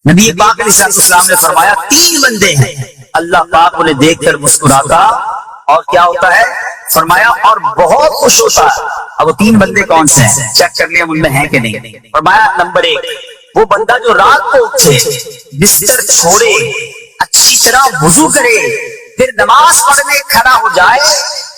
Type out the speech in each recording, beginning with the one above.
نبی پاک علیہ السلام نے فرمایا 3 بندے ہیں اللہ پاک انہیں دیکھ کر مسکراتا اور کیا ہوتا ہے فرمایا اور بہت خوش ہوتا ہے. اب وہ 3 بندے کون سے ہیں چیک کر لیں ان میں ہیں کہ نہیں. فرمایا نمبر 1 وہ بندہ جو رات کو اٹھے بستر چھوڑے اچھی طرح وضو کرے پھر نماز پڑھنے کھڑا ہو جائے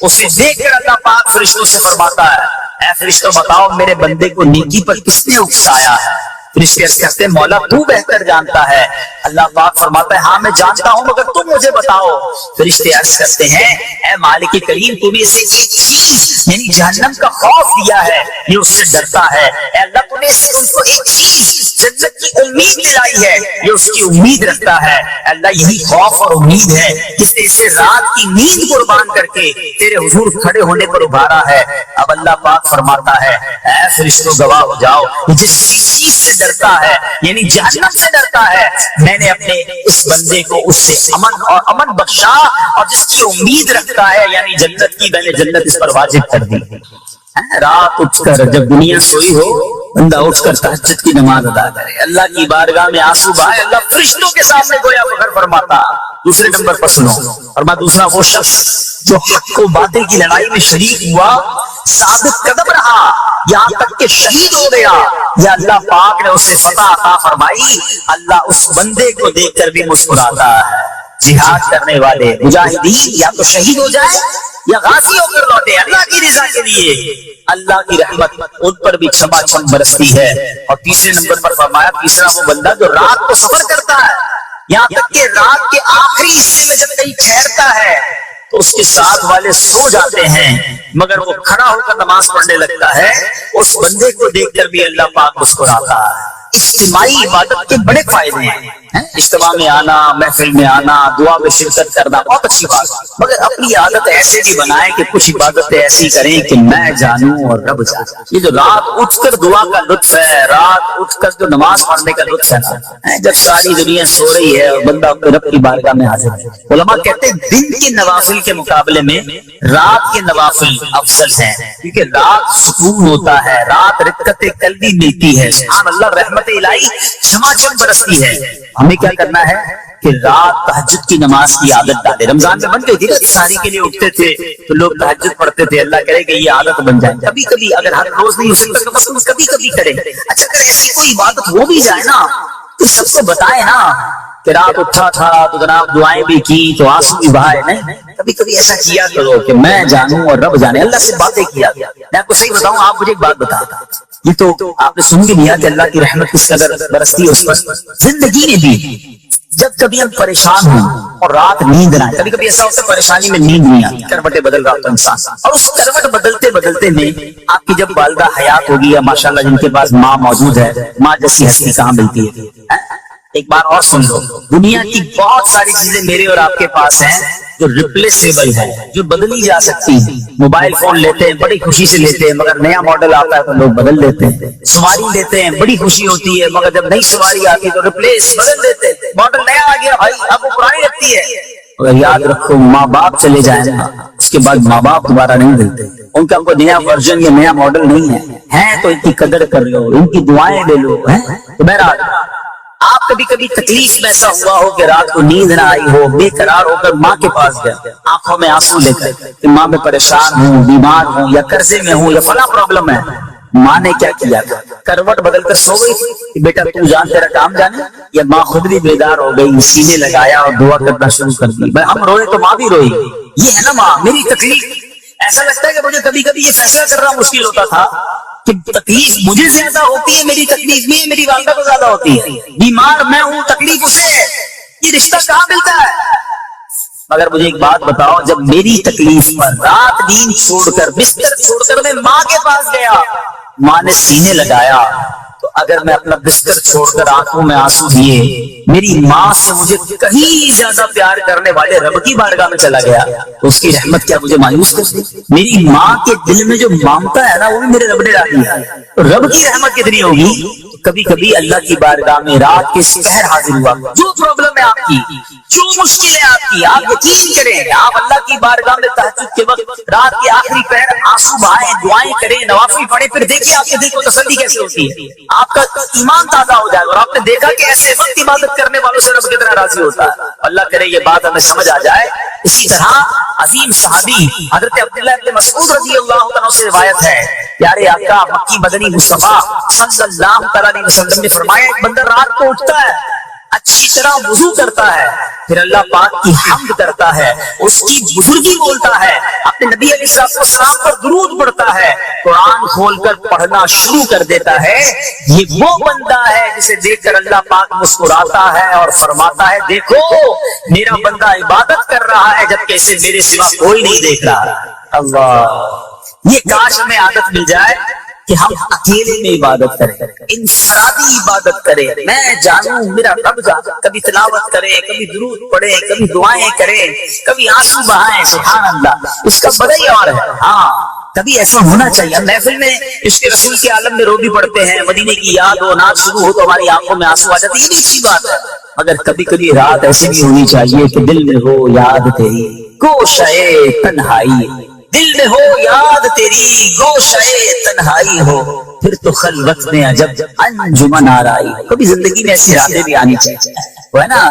اسے دیکھ کر اللہ پاک فرشتوں سے فرماتا ہے اے فرشتوں بتاؤ میرے بندے کو نیکی پر کس نے اکسایا ہے. فرشتے عرض کرتے ہیں مولا تو بہتر جانتا ہے. اللہ پاک فرماتا ہے ہاں میں جانتا ہوں مگر تم مجھے بتاؤ. فرشتے عرض کرتے ہیں اے مالک کریم تمہیں اسے ایک چیز یعنی جہنم کا خوف دیا ہے یہ اس سے ڈرتا ہے. اے اللہ تم نے اسے ان کو ایک چیز جنت کی امید دلائی ہے یہ اس کی امید رکھتا ہے. اللہ یہی خوف اور امید ہے جس نے اسے رات کی نیند قربان کر کے تیرے حضور کھڑے ہونے پر ابھارا ہے. اب اللہ پاک فرماتا ہے اے فرشتوں گواہ ہو جاؤ جس چیز سے ڈرتا ہے یعنی جہنم سے ڈرتا ہے میں نے اپنے اس بندے کو اس سے امن بخشا اور جس کی امید رکھتا ہے یعنی جنت کی میں نے جنت اس پر واجب کر دی. رات اٹھ کر جب دنیا سوئی ہو بندہ اٹھ کر تہجد کی نماز ادا کرے اللہ کی بارگاہ میں آنسو بہائے اللہ فرشتوں کے سامنے گویا فخر فرماتا. دوسرے نمبر پر سنو اور دوسرا وہ شخص جو حق و باطل کی لڑائی میں شریک ہوا ثابت قدم رہا یہاں تک کہ شہید ہو گیا یا اللہ پاک نے اسے فتح عطا فرمائی. اللہ اس بندے کو دیکھ کر بھی مسکراتا ہے. جہاد کرنے والے مجاہدین یا تو شہید ہو جائے یا غازی ہو کر لوٹے اللہ کی رضا کے لیے اللہ کی رحمت ان پر بھی چھما چھم برستی ہے. اور تیسرے نمبر پر فرمایا تیسرا وہ بندہ جو رات کو سفر کرتا ہے یہاں تک کہ رات کے آخری حصے میں جب کہیں ٹھہرتا ہے تو اس کے ساتھ والے سو جاتے ہیں مگر وہ کھڑا ہو کر نماز پڑھنے لگتا ہے. اس بندے کو دیکھ کر بھی اللہ پاک مسکراتا ہے. اجتماعی عبادت کے بڑے فائدے ہیں. اجتماع میں آنا محفل میں آنا دعا میں شرکت کرنا بہت اچھی بات مگر اپنی عادت ایسے بھی بنائیں کہ کچھ عبادتیں ایسی کریں کہ میں جانوں اور رب جانے. یہ جو رات اٹھ کر دعا کا لطف ہے رات اٹھ کر جو نماز پڑھنے کا لطف ہے جب ساری دنیا سو رہی ہے اور بندہ اپنے رب کی بارگاہ میں حاضر ہے. علماء کہتے ہیں دن کے نوافل کے مقابلے میں رات کے نوافل افضل ہیں کیونکہ رات سکون ہوتا ہے رات رکعت قلبی ملتی ہے. سبحان اللہ رحمت الہی چھما چھم برستی ہے. ہمیں کیا کرنا ہے کہ رات تہجد کی نماز کی عادت ڈالے. رمضان میں بن گئی تھی نا سحری کے لیے اٹھتے تھے تو لوگ تہجد پڑھتے تھے. اللہ کرے کہ یہ عادت بن جائے. کبھی کبھی اگر ہر روز نہیں ہو سکتا تو بس کبھی کبھی کریں. اچھا اگر ایسی کوئی عبادت ہو بھی جائے نا تو سب کو بتائے نا کہ رات اٹھا تھا تو جناب دعائیں بھی کی تو آنسو بھی بہائے. نہیں کبھی کبھی ایسا کیا کرو کہ میں جانوں اور رب جانے. اللہ سے باتیں کیا. میں آپ کو صحیح بتاؤں آپ مجھے ایک بات بتا یہ تو آپ نے سن بھی لیا کہ اللہ کی رحمت کس قدر برستی ہے اس پر. زندگی میں بھی جب کبھی ہم پریشان ہوں اور رات نیند نہ آئے کبھی کبھی ایسا ہوتا ہے پریشانی میں نیند نہیں آتی کروٹیں بدل رہا ہوتا انسان اور اس کروٹ بدلتے بدلتے میں آپ کی جب والدہ حیات ہوگی یا ماشاءاللہ جن کے پاس ماں موجود ہے ماں جیسی ہستی کہاں ملتی ہے. ایک بار اور سن لو دنیا کی بہت ساری چیزیں میرے اور آپ کے پاس ہیں جو ریپلیسیبل ہے جو بدلی جا سکتی ہیں. موبائل فون لیتے ہیں بڑی خوشی سے لیتے ہیں مگر نیا ماڈل آتا ہے تو لوگ بدل دیتے ہیں. سواری لیتے ہیں بڑی خوشی ہوتی ہے مگر جب نئی سواری آتی ہے تو ریپلیس بدل دیتے ہیں. ماڈل نیا آ گیا بھائی اب وہ پرانی لگتی ہے. اگر یاد رکھو ماں باپ چلے جائیں نا اس کے بعد ماں باپ دوبارہ نہیں ملتے. ان کا کوئی نیا ورژن یا نیا ماڈل نہیں ہے تو ان کی قدر کر لو ان کی دعائیں لے لو. تو بہرحال آپ کبھی کبھی تکلیف میں ایسا ہوا ہو کہ رات کو نیند نہ آئی ہو بے قرار ہو کر ماں کے پاس گیا آنکھوں میں آنسو لے کر کہ ماں میں پریشان ہوں بیمار ہوں یا قرضے میں ہوں یا فلاں پرابلم ہے. ماں نے کیا کیا تھا کروٹ بدل کر سو گئی کہ بیٹا تو جان تیرا کام جانے یا ماں خود بھی بیدار ہو گئی سینے لگایا اور دعا کرنا شروع کر دی. ہم روئے تو ماں بھی روئی. یہ ہے نا ماں میری تکلیف. ایسا لگتا ہے کہ مجھے کبھی کبھی یہ فیصلہ کرنا مشکل ہوتا تھا کہ تکلیف مجھے زیادہ ہوتی ہے میری تکلیف میں میری والدہ کو زیادہ ہوتی ہے. بیمار میں ہوں تکلیف اسے ہے. یہ رشتہ کہاں ملتا ہے. مگر مجھے ایک بات بتاؤ جب میری تکلیف پر رات نیند چھوڑ کر بستر چھوڑ کر میں ماں کے پاس گیا ماں نے سینے لگایا تو اگر میں اپنا بستر چھوڑ کر آنکھوں میں آنسو دیے میری ماں سے مجھے کہیں زیادہ پیار کرنے والے رب کی بارگاہ میں چلا گیا تو اس کی رحمت کیا مجھے مایوس کر دی. میری ماں کے دل میں جو مامتا ہے نا وہ بھی میرے رب نے ڈالی ہے. رب کی رحمت کتنی ہوگی کبھی کبھی اللہ کی بارگاہ میں رات کے سپہر حاضر ہوا، جو پرابلم ہے آپ کی، جو مشکل ہے آپ کی، آپ یقین کریں، آپ اللہ کی بارگاہ میں تہجد کے وقت رات کے آخری پہر آنسو بہائیں، دعائیں کریں، نوافل پڑھیں، پھر دیکھیے آپ کے دل کو تسلی کیسے ہوتی ہے، آپ کا ایمان تازہ ہو جائے گا، اور آپ نے دیکھا کہ ایسے وقت عبادت کرنے والوں سے رب کتنا راضی ہوتا ہے۔ اللہ کرے یہ بات ہمیں سمجھ آ جائے۔ اسی طرح عظیم صحابی حضرت عبداللہ ابن مسعود رضی اللہ تعالیٰ سے روایت ہے، پیارے آقا مکی مدنی مصطفیٰ صلی اللہ علیہ وسلم نے فرمایا، ایک بندہ رات کو اٹھتا ہے، اچھی طرح وضو کرتا ہے، پھر اللہ پاک کی حمد کرتا ہے، اس کی بزرگی بولتا ہے، اپنے نبی علیہ السلام پر درود پڑھتا ہے، قرآن کھول کر پڑھنا شروع کر دیتا ہے، یہ وہ بندہ ہے جسے دیکھ کر اللہ پاک مسکراتا ہے اور فرماتا ہے، دیکھو میرا بندہ عبادت کر رہا ہے جبکہ اسے میرے سوا کوئی نہیں دیکھ رہا۔ اللہ، یہ کاش ہمیں عادت مل جائے کہ ہم اکیلے میں عبادت کریں، انفرادی عبادت کریں، میں جانوں میرا رب جانے، کبھی تلاوت کریں، کبھی درود پڑھیں، کبھی دعائیں کریں، کبھی آنسو بہائیں، سبحان اللہ، اس کا بڑا ہی اور ہے۔ ہاں کبھی ایسا ہونا چاہیے، محفل میں عشق رسول کے عالم میں روبی پڑھتے ہیں، مدینے کی یاد ہو، نعت شروع ہو تو ہماری آنکھوں میں آنسو آ جاتے ہیں، یہ بھی اچھی بات ہے، مگر کبھی کبھی رات ایسی بھی ہونی چاہیے کہ دل میں ہو یاد تیری گوشے تنہائی، دل میں ہو یاد تیری گوشے تنہائی ہو، پھر تو خلوت میں عجب انجمن آرائی۔ کبھی زندگی میں ایسی راتیں بھی آنی چاہیے، وہ ہے نا،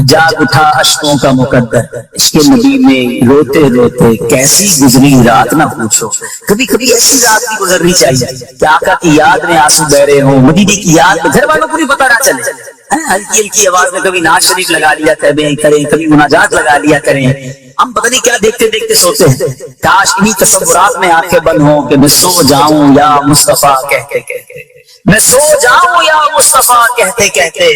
جاگ اٹھا اشکوں کا مقدر، عشق نبی میں روتے روتے کیسی گزری رات نہ پوچھو۔ کبھی کبھی ایسی رات بھی گزرنی چاہیے کہ آقا کی یاد میں آنسو بہ رہے ہوں، مدینے کی یاد میں، گھر والوں کو بھی پتہ نہ چلے، ہلکی ہلکی آواز میں کبھی نعت شریف لگا لیا کریں، کبھی مناجات لگا لیا کریں، ہم پتہ نہیں کیا دیکھتے دیکھتے سوتے ہیں۔ کاش انہی تصورات میں آنکھیں بند ہوں کہ میں سو جاؤں یا مصطفیٰ کہتے کہتے، میں سو جاؤں یا مصطفیٰ کہتے کہتے،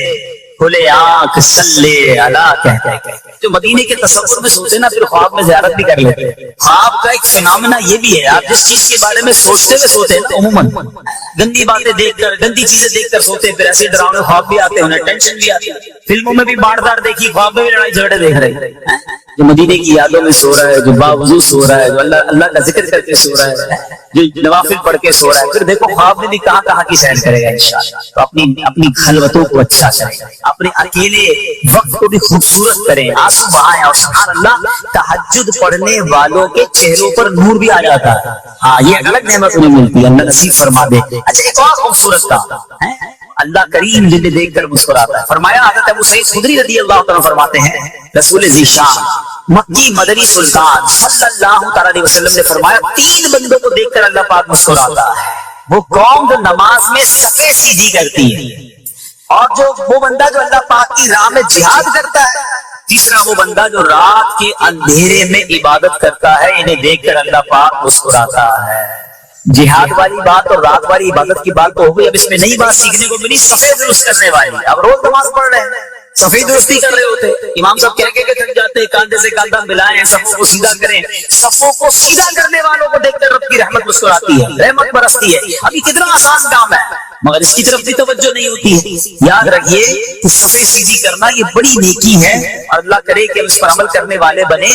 کھلے آنکھ صلی علی کہتے کہتے۔ جو مدینے کے تصور میں سوتے نا، پھر خواب میں زیارت بھی کر لیتے۔ خواب کا ایک فینومینا یہ بھی ہے، آپ جس چیز کے بارے میں سوچتے ہوئے سوتے ہیں عموماً گندی باتیں دیکھ کر، گندی چیزیں دیکھ کر سوتے ہیں، پھر ایسے ڈراؤنے خواب بھی آتے ہیں، انہیں ٹینشن بھی آتی ہے، فلموں میں بھی باڑ دار دیکھی، خواب میں بھی لڑائی جھگڑے دیکھ رہے ہیں۔ جو مدینے کی یادوں میں سو رہا ہے، جو باوضو سو رہا ہے، جو اللہ کا ذکر کر کے سو رہا ہے، جو نوافل پڑھ کے سو رہا ہے، پھر دیکھو خواب میں بھی کہاں کہاں کی سیر کرے گا انشاءاللہ۔ تو اپنی خلوتوں کو اچھا کریں، اپنے اکیلے وقت کو بھی خوبصورت کریں، آنسو بہائیں، اور سبحان اللہ تہجد پڑھنے والوں کے چہروں پر نور بھی آ جاتا ہے۔ ہاں یہ الگ نعمت انہیں ملتی ہے، اللہ نصیب فرما دے۔ اچھا ایک اور خوبصورت کا اللہ کریم جنہیں دیکھ کر مسکراتا ہے، فرمایا حضرت ابو سعید خدری رضی اللہ عنہ فرماتے ہیں، رسول ذیشان مکی مدنی سلطان صلی اللہ تعالی علیہ وسلم نے فرمایا، تین بندوں کو دیکھ کر اللہ پاک مسکراتا ہے، وہ قوم جو نماز میں صفیں سیدھی کرتی ہے، اور وہ بندہ جو اللہ پاک کی راہ میں جہاد کرتا ہے، تیسرا وہ بندہ جو رات کے اندھیرے میں عبادت کرتا ہے، انہیں دیکھ کر اللہ پاک مسکراتا ہے۔ جہاد والی بات اور رات والی عبادت کی بات تو ہو گئی، اب اس میں نئی بات سیکھنے کو ملی، صفیں درست کرنے والی۔ اب روز نماز پڑھ رہے ہیں، صفیں درستی کر رہے ہوتے، امام صاحب کہہ کے تھک جاتے، کاندھے سے کاندھا ملائیں، صفوں کو سیدھا کریں، صفوں کو سیدھا کرنے والوں کو دیکھ کر رب کی رحمت مسکراتی ہے، رحمت برستی ہے۔ اب یہ کتنا آسان کام ہے، مگر اس کی طرف بھی توجہ نہیں ہوتی ہے۔ یاد رکھیے کہ صفیں سیدھی کرنا یہ بڑی نیکی ہے، اور اللہ کرے کہ اس پر عمل کرنے والے بنے،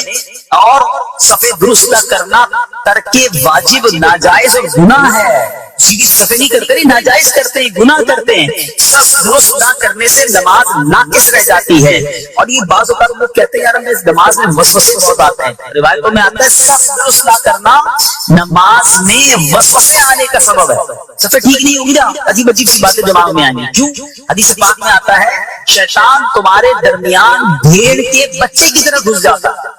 اور صفیں درست نہ کرنا ترک واجب ناجائز اور گناہ ہے۔ سیدھی صفیں نہیں کرتے، ناجائز کرتے ہیں، گناہ کرتے ہیں۔ صف درست نہ کرنے سے نماز ناقص رہ جاتی ہے، اور یہ بعض اوقات لوگ کہتے ہیں یار ہمیں اس نماز میں وسوسے بہت آتے ہیں، روایتوں میں آتا ہے صف درست نہ کرنا نماز میں وسوسے آنے کا سبب ہے، صفیں ٹھیک نہیں ہوگی نا، عجیب عجیب سی باتیں دماغ میں آنی۔ کیوں؟ حدیث پاک میں آتا ہے شیطان تمہارے درمیان بھیڑ کے بچے کی طرح گھس جاتا ہے،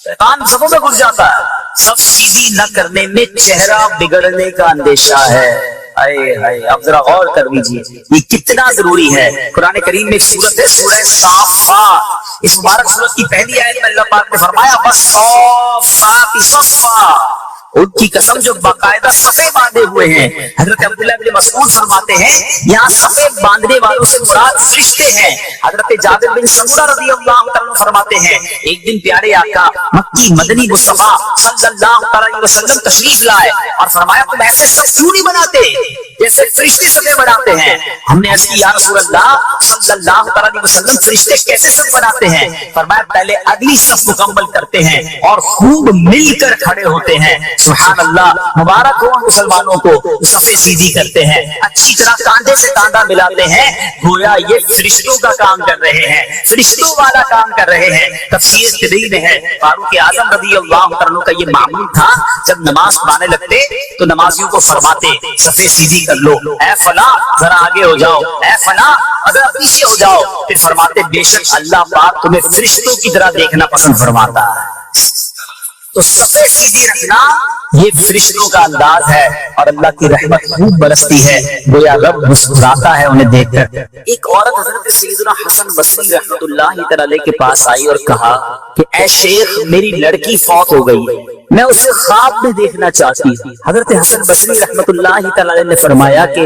شیطان صفوں میں گھس جاتا ہے۔ صف سیدھی نہ کرنے میں چہرہ بگڑنے کا اندیشہ ہے۔ اب ذرا غور کر لیجیے یہ کتنا ضروری ہے۔ قرآن کریم میں ایک سورت ہے سورہ صافات، اس مبارک سورت کی پہلی آیت میں اللہ پاک نے فرمایا والصافات صفا، ان کی قسم جو باقاعدہ صفیں باندھے ہوئے ہیں۔ حضرت عبداللہ بن مسعود فرماتے ہیں یہاں صفیں باندھنے والوں سے مراد فرشتے فرشتے ہیں. حضرت جابر بن سمورہ رضی اللہ عنہ فرماتے ہیں ایک دن پیارے آقا مکی مدنی مصطفیٰ صلی اللہ علیہ وسلم تشریف لائے اور فرمایا تم ایسے سب کیوں نہیں بناتے جیسے فرشتے سبیں بناتے ہیں. ہم نے عرض کی یا رسول اللہ صلی اللہ علیہ وسلم فرشتے کیسے سب بناتے ہیں؟ فرمایا پہلے اگلی صف مکمل کرتے ہیں اور خوب مل کر کھڑے ہوتے ہیں. سبحان اللہ, مبارک ہو مسلمانوں کو صفیں سیدھی کرتے ہیں, اچھی طرح کاندھے سے کاندھا ملاتے ہیں, گویا یہ فرشتوں کا کام کر رہے ہیں, فرشتوں والا کام کر رہے ہیں. تفسیر تبری میں ہے فاروق اعظم رضی اللہ عنہ کا یہ معمول تھا, جب نماز پڑھانے لگتے تو نمازیوں کو فرماتے صفیں سیدھی کر لو, اے فلاں ذرا آگے ہو جاؤ, اے فلاں ذرا پیچھے ہو جاؤ. پھر فرماتے بے شک اللہ پاک تمہیں فرشتوں کی طرح دیکھنا پسند فرماتا ہے. تو صفیں سیدھی رکھنا یہ فرشتوں کا انداز ہے اور اللہ کی رحمت خوب برستی ہے, گویا رب مسکراتا ہے انہیں دیکھ کر. ایک عورت حضرت سیدنا حسن بصری رحمۃ اللہ تعالی کے پاس آئی اور کہا کہ اے شیخ میری لڑکی فوت ہو گئی, میں اسے خواب میں دیکھنا چاہتی ہوں. حضرت حسن بصری رحمۃ اللہ تعالی نے فرمایا کہ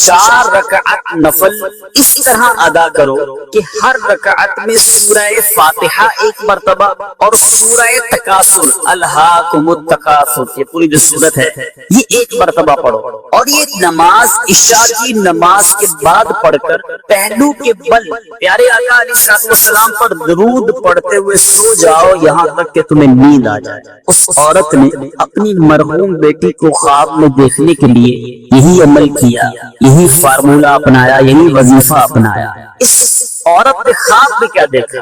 4 رکعت نفل اس طرح ادا کرو کہ ہر رکعت میں سورہ فاتحہ ایک مرتبہ اور سورہ تکاثر الہاکم التکاثر, یہ پوری جو سورت ہے یہ ایک مرتبہ پڑھو, اور یہ نماز عشاء کی نماز کے بعد پڑھ کر پہلو کے بل پیارے آقا علیہ السلام پر درود پڑھتے ہوئے سو جاؤ یہاں تک کہ تمہیں نیند آ جائے. اس عورت نے اپنی مرحوم بیٹی کو خواب میں دیکھنے کے لیے یہی عمل کیا, یہی فارمولہ اپنایا, یہی وظیفہ اپنایا. اس عورت نے خواب میں کیا دیکھا؟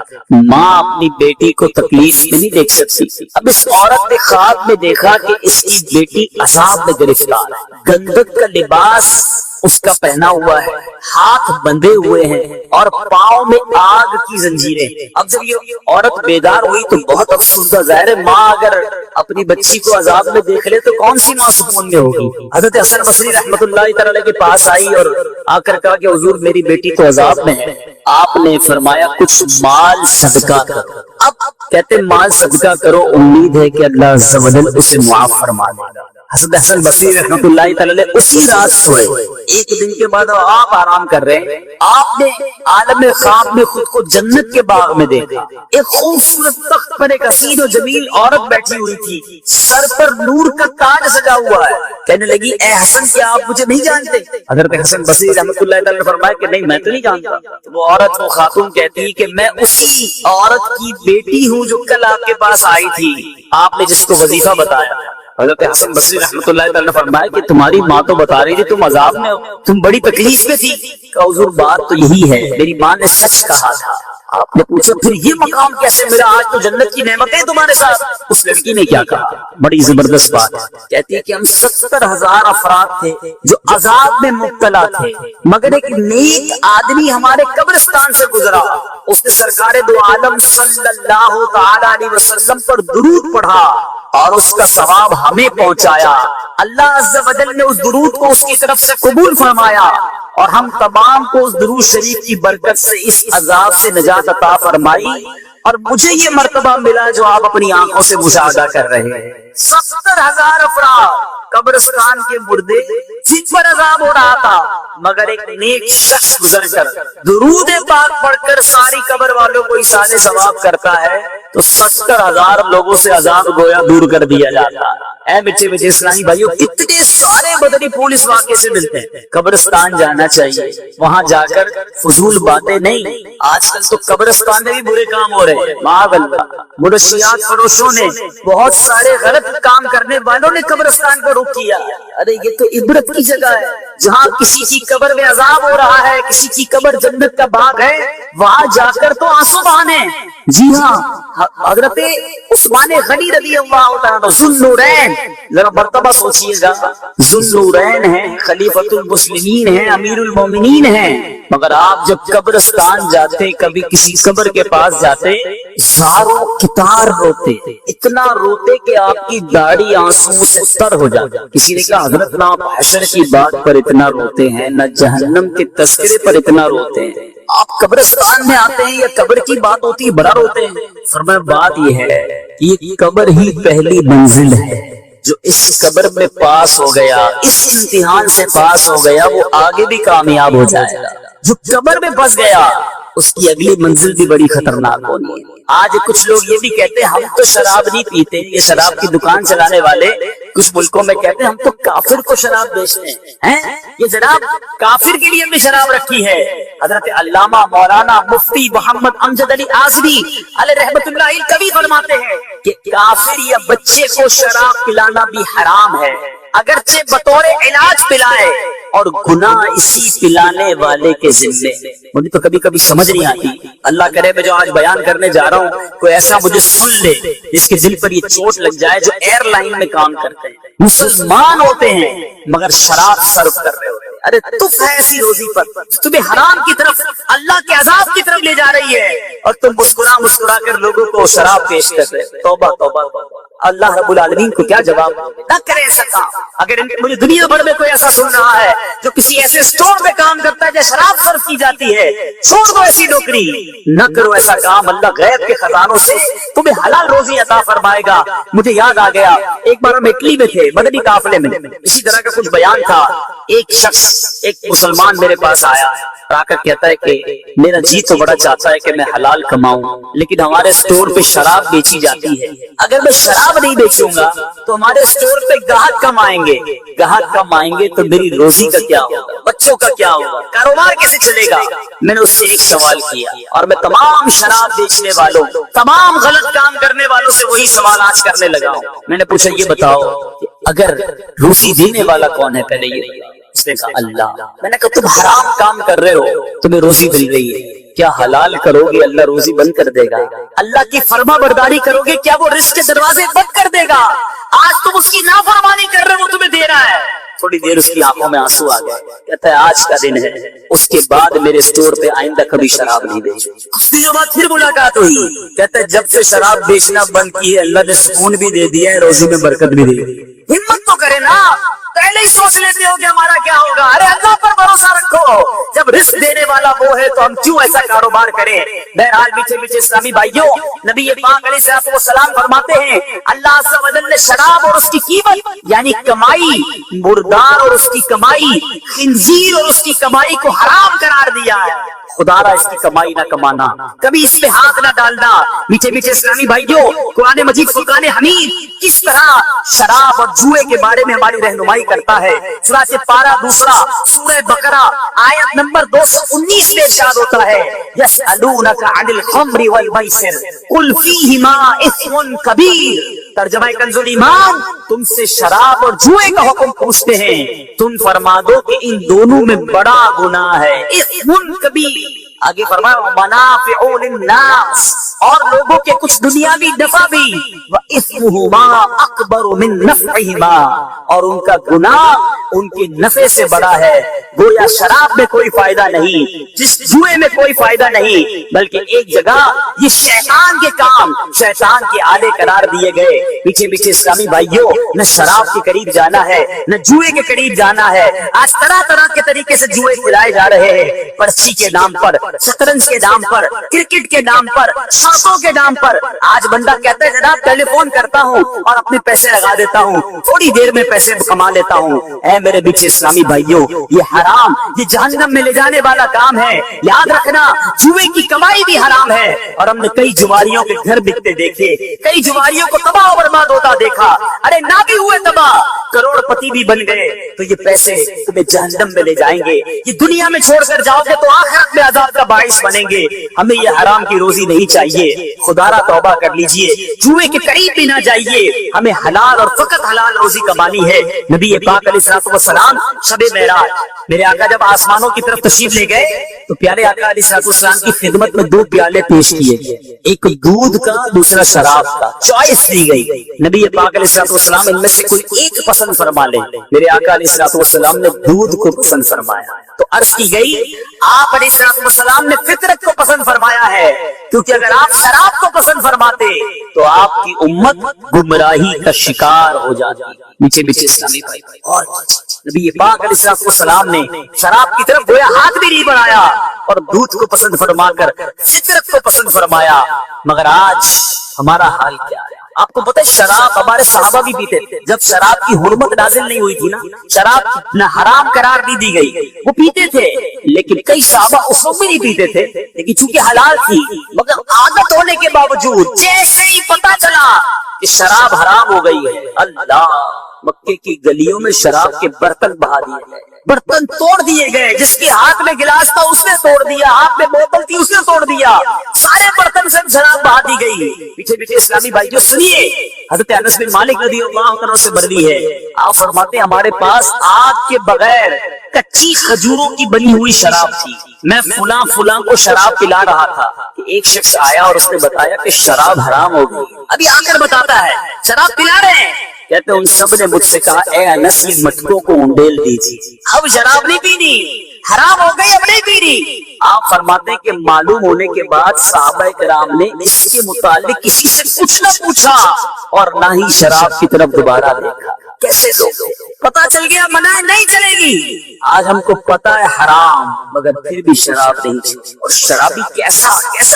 ماں اپنی بیٹی کو تکلیف میں نہیں دیکھ سکتی. اب اس عورت نے خواب میں دیکھا کہ اس کی بیٹی عذاب میں گرفتار ہے, گندک کا لباس اس کا پہنا ہوا ہے, ہاتھ بندھے ہوئے ہیں اور پاؤں میں آگ کی زنجیریں. اب جب یہ عورت بیدار ہوئی تو بہت افسردہ, ظاہر ہے ماں اگر اپنی بچی کو عذاب میں دیکھ لے تو کون سی ماں سکون میں ہوگی. حضرت حسن بصری رحمۃ اللہ تعالی کے پاس آئی اور آ کر کہا کہ حضور میری بیٹی تو عذاب میں ہے. آپ نے فرمایا کچھ مال صدقہ کرو. اب کہتے مال صدقہ کرو, امید ہے کہ اللہ عز و جل اسے معاف فرما دے گا. حضرت حسن بصری رحمۃ اللہ تعالی اسی رات سوئے. ایک دن کے بعد آپ آرام کر رہے ہیں, آپ نے عالم خواب میں خود کو جنت کے باغ میں دیکھا. ایک خوبصورت تخت پر ایک حسین و جمیل عورت بیٹھی ہوئی تھی, سر پر نور کا تاج سجا ہوا ہے. کہنے لگی اے حسن کیا آپ مجھے نہیں جانتے؟ حضرت حسن بصری رحمۃ اللہ تعالی نے فرمایا کہ نہیں میں تو نہیں جانتا. وہ عورت وہ خاتون کہتی کہ میں اسی عورت کی بیٹی ہوں جو کل آپ کے پاس آئی تھی, آپ نے جس کو وظیفہ بتایا. حضرت حسن بصری رحمۃ اللہ تعالی نے فرمایا کہ تمہاری ماں تو بتا رہی تھی تم عذاب میں ہو, تم بڑی تکلیف میں تھی. کہ حضور بات تو یہی ہے, میری ماں نے سچ کہا تھا. آپ نے پوچھا پھر یہ مقام کیسے ملا, آج تو جنت کی نعمتیں تمہارے ساتھ. اس لڑکی نے کیا کہا, بڑی زبردست بات ہے. کہتی ہے کہ ہم 70,000 افراد تھے جو عذاب میں مبتلا تھے, مگر ایک نیک آدمی ہمارے قبرستان سے گزرا, اس نے سرکار دو عالم صلی اللہ تعالی علیہ وسلم پر درود پڑھا اور اس کا ثواب ہمیں پہنچایا. اللہ عز و جل نے اس درود کو اس کی طرف سے قبول فرمایا اور ہم تمام کو اس درود شریف کی برکت سے اس عذاب سے نجات عطا فرمائی, اور مجھے یہ مرتبہ ملا جو آپ اپنی آنکھوں سے مشاہدہ کر رہے ہیں. 70,000 افراد قبرستان کے مردے جن پر عذاب ہو رہا تھا, مگر ایک نیک شخص گزر کر درود پاک پڑھ کر ساری قبر والوں کو ایصال ثواب کرتا ہے تو 70,000 لوگوں سے عذاب گویا دور کر دیا جاتا. اے میٹھے میٹھے اسلامی بھائیو, اتنے سارے مدنی پھول اس واقعے سے ملتے ہیں. قبرستان جانا چاہیے, وہاں جا کر فضول باتیں نہیں. آج کل تو قبرستان میں بھی برے کام ہو رہے ہیں, معاذ اللہ. منشیات فروشوں نے, بہت سارے غلط کام کرنے والوں نے قبرستان کو رخ کیا. ارے یہ تو عبرت کی جگہ ہے, جہاں کسی کی قبر میں عذاب ہو رہا ہے, کسی کی قبر جنت کا باغ ہے, وہاں جا کر تو آنسو بہانے. جی ہاں, حضرت عثمان غنی رضی اللہ تعالیٰ ذوالنورین, ذرا مرتبہ سوچئے گا, ذوالنورین ہیں, خلیفۃ المسلمین ہیں, امیر المومنین ہیں, مگر آپ جب قبرستان جاتے, کبھی کسی قبر کے پاس جاتے, زاروں کتار روتے, اتنا روتے کہ آپ کی داڑھی آنسو سے تر ہو جاتی. کسی نے کہا حضرت نہ آپ حشر کی بات پر اتنا روتے ہیں, نہ جہنم کے تذکرے پر اتنا روتے ہیں, آپ قبرستان میں آتے ہیں یا قبر کی بات ہوتی ہے بڑا روتے ہیں. فرمایا بات یہ ہے, یہ قبر ہی پہلی منزل ہے. جو اس قبر میں پاس ہو گیا, اس امتحان سے پاس ہو گیا, وہ آگے بھی کامیاب ہو جائے گا. جو قبر میں پھنس گیا اس کی اگلی منزل بھی بڑی خطرناک ہونی ہے۔ آج کچھ لوگ یہ بھی کہتے ہیں ہم تو شراب نہیں پیتے، یہ شراب کی دکان چلانے والے کچھ ملکوں میں کہتے ہیں ہم تو کافر کو شراب بیچتے ہیں، یہ جناب کافر کے لیے ہم نے شراب رکھی ہے۔ حضرت علامہ مولانا مفتی محمد امجد علی آزری علیہ رحمت اللہ کبھی فرماتے ہیں کہ کافر یا بچے کو شراب پلانا بھی حرام ہے، اگرچہ بطور علاج پلائے، اور گناہ اسی پلانے والے کے ذمے۔ مجھے تو کبھی کبھی سمجھ نہیں آتی، اللہ کرے میں جو آج بیان کرنے جا رہا ہوں کوئی ایسا مجھے سن لے جس کے دل پر یہ چوٹ لگ جائے، جو ایئر لائن میں کام کرتے ہیں، مسلمان ہوتے ہیں مگر شراب سرو کر رہے ہوتے ہیں۔ ارے تف ہے ایسی روزی پر، تمہیں حرام کی طرف، اللہ کے عذاب کی طرف لے جا رہی ہے، اور تم مسکرا مسکرا کر لوگوں کو شراب پیش کر رہے۔ توبہ توبہ توبہ، اللہ رب العالمین کو کیا جواب؟ نہ کرے ایسا کام۔ اگر مجھے دنیا بھر میں کوئی ایسا سن رہا ہے جو کسی ایسے اسٹور میں کام کرتا ہے جہاں شراب سرو کی جاتی ہے، چھوڑ دو ایسی نوکری، نہ کرو ایسا کام۔ اللہ غیب کے خزانوں سے تمہیں حلال روزی عطا فرمائے گا۔ مجھے یاد آ گیا، ایک بار ہم اٹلی میں تھے، مدنی قافلے میں، اسی طرح کا کچھ بیان تھا۔ ایک شخص، ایک مسلمان میرے پاس آیا اور آ کر کہتا ہے کہ میرا جی تو بڑا چاہتا ہے کہ میں حلال کماؤں، لیکن ہمارے اسٹور پہ شراب بیچی جاتی ہے، اگر میں شراب نہیں بیچوں گا تو ہمارے اسٹور پہ گاہک کم آئیں گے، گاہک کم آئیں گے تو میری روزی کا کیا ہوگا، بچوں کا کیا ہوگا، کاروبار کیسے چلے گا؟ میں نے اس سے ایک سوال کیا، اور میں تمام شراب بیچنے والوں، تمام غلط کام کرنے والوں سے وہی سوال آج کرنے لگا ہوں۔ میں نے پوچھا یہ بتاؤ کہ اگر روزی دینے والا کون ہے؟ پہلے یہ، اس نے کہا اللہ۔ میں نے کہا تم حرام کام کر رہے ہو، تمہیں روزی مل رہی ہے، کیا حلال کرو گے اللہ روزی بند کر دے گا؟ اللہ کی فرما برداری کرو گے کیا وہ رزق کے دروازے بند کر دے گا؟ آج تم اس کی نافرمانی کر رہے ہو، وہ تمہیں دے رہا ہے۔ تھوڑی دیر اس کی آنکھوں میں آنسو آ گئے، کہتا ہے آج کا دن ہے، اس کے بعد میرے اسٹور پہ آئندہ کبھی شراب نہیں بیچوں۔ کچھ دنوں بعد پھر ملاقات ہوئی، کہتا ہے جب سے شراب بیچنا بند کی ہے اللہ نے سکون بھی دے دیا ہے، روزی میں برکت بھی دے دی۔ ہمت تو کرے نا، پہلے ہی سوچ لیتے ہو کہ ہمارا کیا ہوگا۔ ارے اللہ پر بھروسہ رکھو، جب رزق دینے والا وہ ہے تو ہم کیوں ایسا کاروبار کریں؟ بہرحال میٹھے میٹھے اسلامی بھائیوں، نبی پاک علیہ الصلوۃ والسلام فرماتے ہیں اللہ عز و جل نے شراب اور اس کی قیمت یعنی کمائی، مردار اور اس کی کمائی، خنزیر اور اس کی کمائی کو حرام قرار دیا ہے۔ خدا را اس کی کمائی نہ کمانا، کبھی اس پہ ہاتھ نہ ڈالنا۔ میٹھے میٹھے اسلامی بھائیوں، قرآن مجید فرقان حمید کس طرح شراب اور جوئے کے بارے میں ہماری رہنمائی کرتا ہے۔ سورہ پارہ دوسرا، سورہ بقرہ آیت نمبر 219 میں ارشاد ہوتا ہے یسألونک عن الخمر والمیسر قل فیہما اثم کبیر۔ ترجمہ کنز الایمان، تم سے شراب اور جوئے کا حکم پوچھتے ہیں، تم فرما دو کہ ان دونوں میں بڑا گناہ ہے، اثم کبیر۔ آگے فرمایا منافع للناس، اور لوگوں کے کچھ دنیاوی نفع بھی، وَإِثْمُهُمَا أَكْبَرُ مِن نَفْعِهِمَا، اور ان کا گناہ ان کے نفع سے بڑا ہے۔ گویا شراب میں کوئی فائدہ نہیں، جس جوئے میں کوئی فائدہ نہیں، بلکہ ایک جگہ یہ شیطان کے کام، شیطان کے آلے قرار دیے گئے۔ پیچھے پیچھے اسلامی بھائیوں، نہ شراب کے قریب جانا ہے، نہ جوئے کے قریب جانا ہے۔ آج طرح طرح کے طریقے سے جوئے کھلائے جا رہے ہیں، پرچی کے نام پر، شطرنج کے نام پر، کرکٹ کے نام پر، شرطوں کے نام پر۔ آج بندہ کہتا ہے جناب ٹیلی فون کرتا ہوں اور اپنے پیسے لگا دیتا ہوں، تھوڑی دیر میں پیسے کما لیتا ہوں۔ اے میرے پیچھے اسلامی بھائیوں، یہ حرام، یہ جہنم میں لے جانے والا کام ہے۔ یاد رکھنا جوئے کی کمائی بھی حرام ہے، اور ہم نے کئی جواریوں کے گھر بکتے دیکھے، کئی جواریوں کو تباہ و برباد ہوتا دیکھا۔ ارے نہ بھی ہوئے تباہ، کروڑ پتی بھی بن گئے، تو یہ پیسے تمہیں جہنم میں لے جائیں گے۔ یہ دنیا میں چھوڑ کر جاؤ گے تو آخرت میں عذاب کا باعث بنیں گے۔ ہمیں یہ حرام کی روزی نہیں چاہیے، خدا را توبہ کر لیجئے، جوئے کے قریب بھی نہ جائیے۔ ہمیں حلال اور فقط حلال روزی کمانی ہے۔ نبی پاک علیہ الصلوۃ والسلام شب معراج، میرے آقا جب آسمانوں کی طرف تشریف لے گئے تو پیارے آقا علیہ الصلوۃ والسلام کی خدمت میں 2 پیالے پیش کیے گئے، ایک دودھ کا، دوسرا شراب کا۔ چوائس دی گئی، نبی پاک علیہ الصلوۃ والسلام ان میں سے کوئی ایک پسند فرما لے۔ میرے آقا علیہ الصلوۃ والسلام نے دودھ کو پسند فرمایا، تو عرض کی گئی آپ علیہ الصلوۃ والسلام نے فطرت کو پسند فرمایا ہے، کیونکہ اگر آپ شراب کو پسند فرماتے تو آپ کی امت گمراہی کا شکار ہو جاتی۔ نیچے پیچھے اسلامی بھائی، اور نبی پاک علیہ الصلوۃ والسلام نے شراب کی طرف گویا ہاتھ بھی نہیں بڑھایا، اور دودھ کو پسند فرما کر فطرت کو پسند فرمایا۔ مگر آج ہمارا حال کیا ہے؟ آپ کو پتہ ہے شراب ہمارے صحابہ بھی پیتے تھے، جب شراب کی حرمت نازل نہیں ہوئی تھی نا، شراب نہ حرام قرار نہیں دی گئی، وہ پیتے تھے، لیکن کئی صحابہ اس وقت بھی نہیں پیتے تھے، لیکن چونکہ حلال تھی، مگر عادت ہونے کے باوجود جیسے ہی پتا چلا کہ شراب حرام ہو گئی ہے، اللہ، مکے کی گلیوں میں شراب کے برتن بہا دیے گئے، برتن توڑ دیے گئے، جس کے ہاتھ میں گلاس تھا اس نے توڑ دیا، ہاتھ میں بوتل تھی اس نے توڑ دیا، سارے برتن سے شراب بہا دی گئی۔ پیچھے پیچھے اسلامی بھائیوں سنیے، حضرت انس بن مالک رضی اللہ عنہ سے مروی ہے، آپ فرماتے ہیں ہمارے پاس آگ کے بغیر کچی کھجوروں کی بنی ہوئی شراب تھی، میں فلاں فلاں کو شراب پلا رہا تھا کہ ایک شخص آیا اور اس نے بتایا کہ شراب حرام ہو گئی، ابھی آ کر بتاتا ہے شراب پلا رہے ہیں، کہتے ان سب نے مجھ سے کہا اے انس یہ مٹکوں کو انڈیل دیجیے، اب شراب نہیں پینی، حرام ہو گئی، اب نہیں پینی۔ آپ فرماتے ہیں کہ معلوم ہونے کے بعد صحابہ کرام نے اس کے متعلق کسی سے کچھ نہ پوچھا اور نہ ہی شراب کی طرف دوبارہ دیکھا۔ کیسے لوگ پتا چل گیا منع نہیں چلے گی، آج ہم کو پتا ہے حرام مگر پھر بھی شراب نہیں چلے، اور شرابی کیسا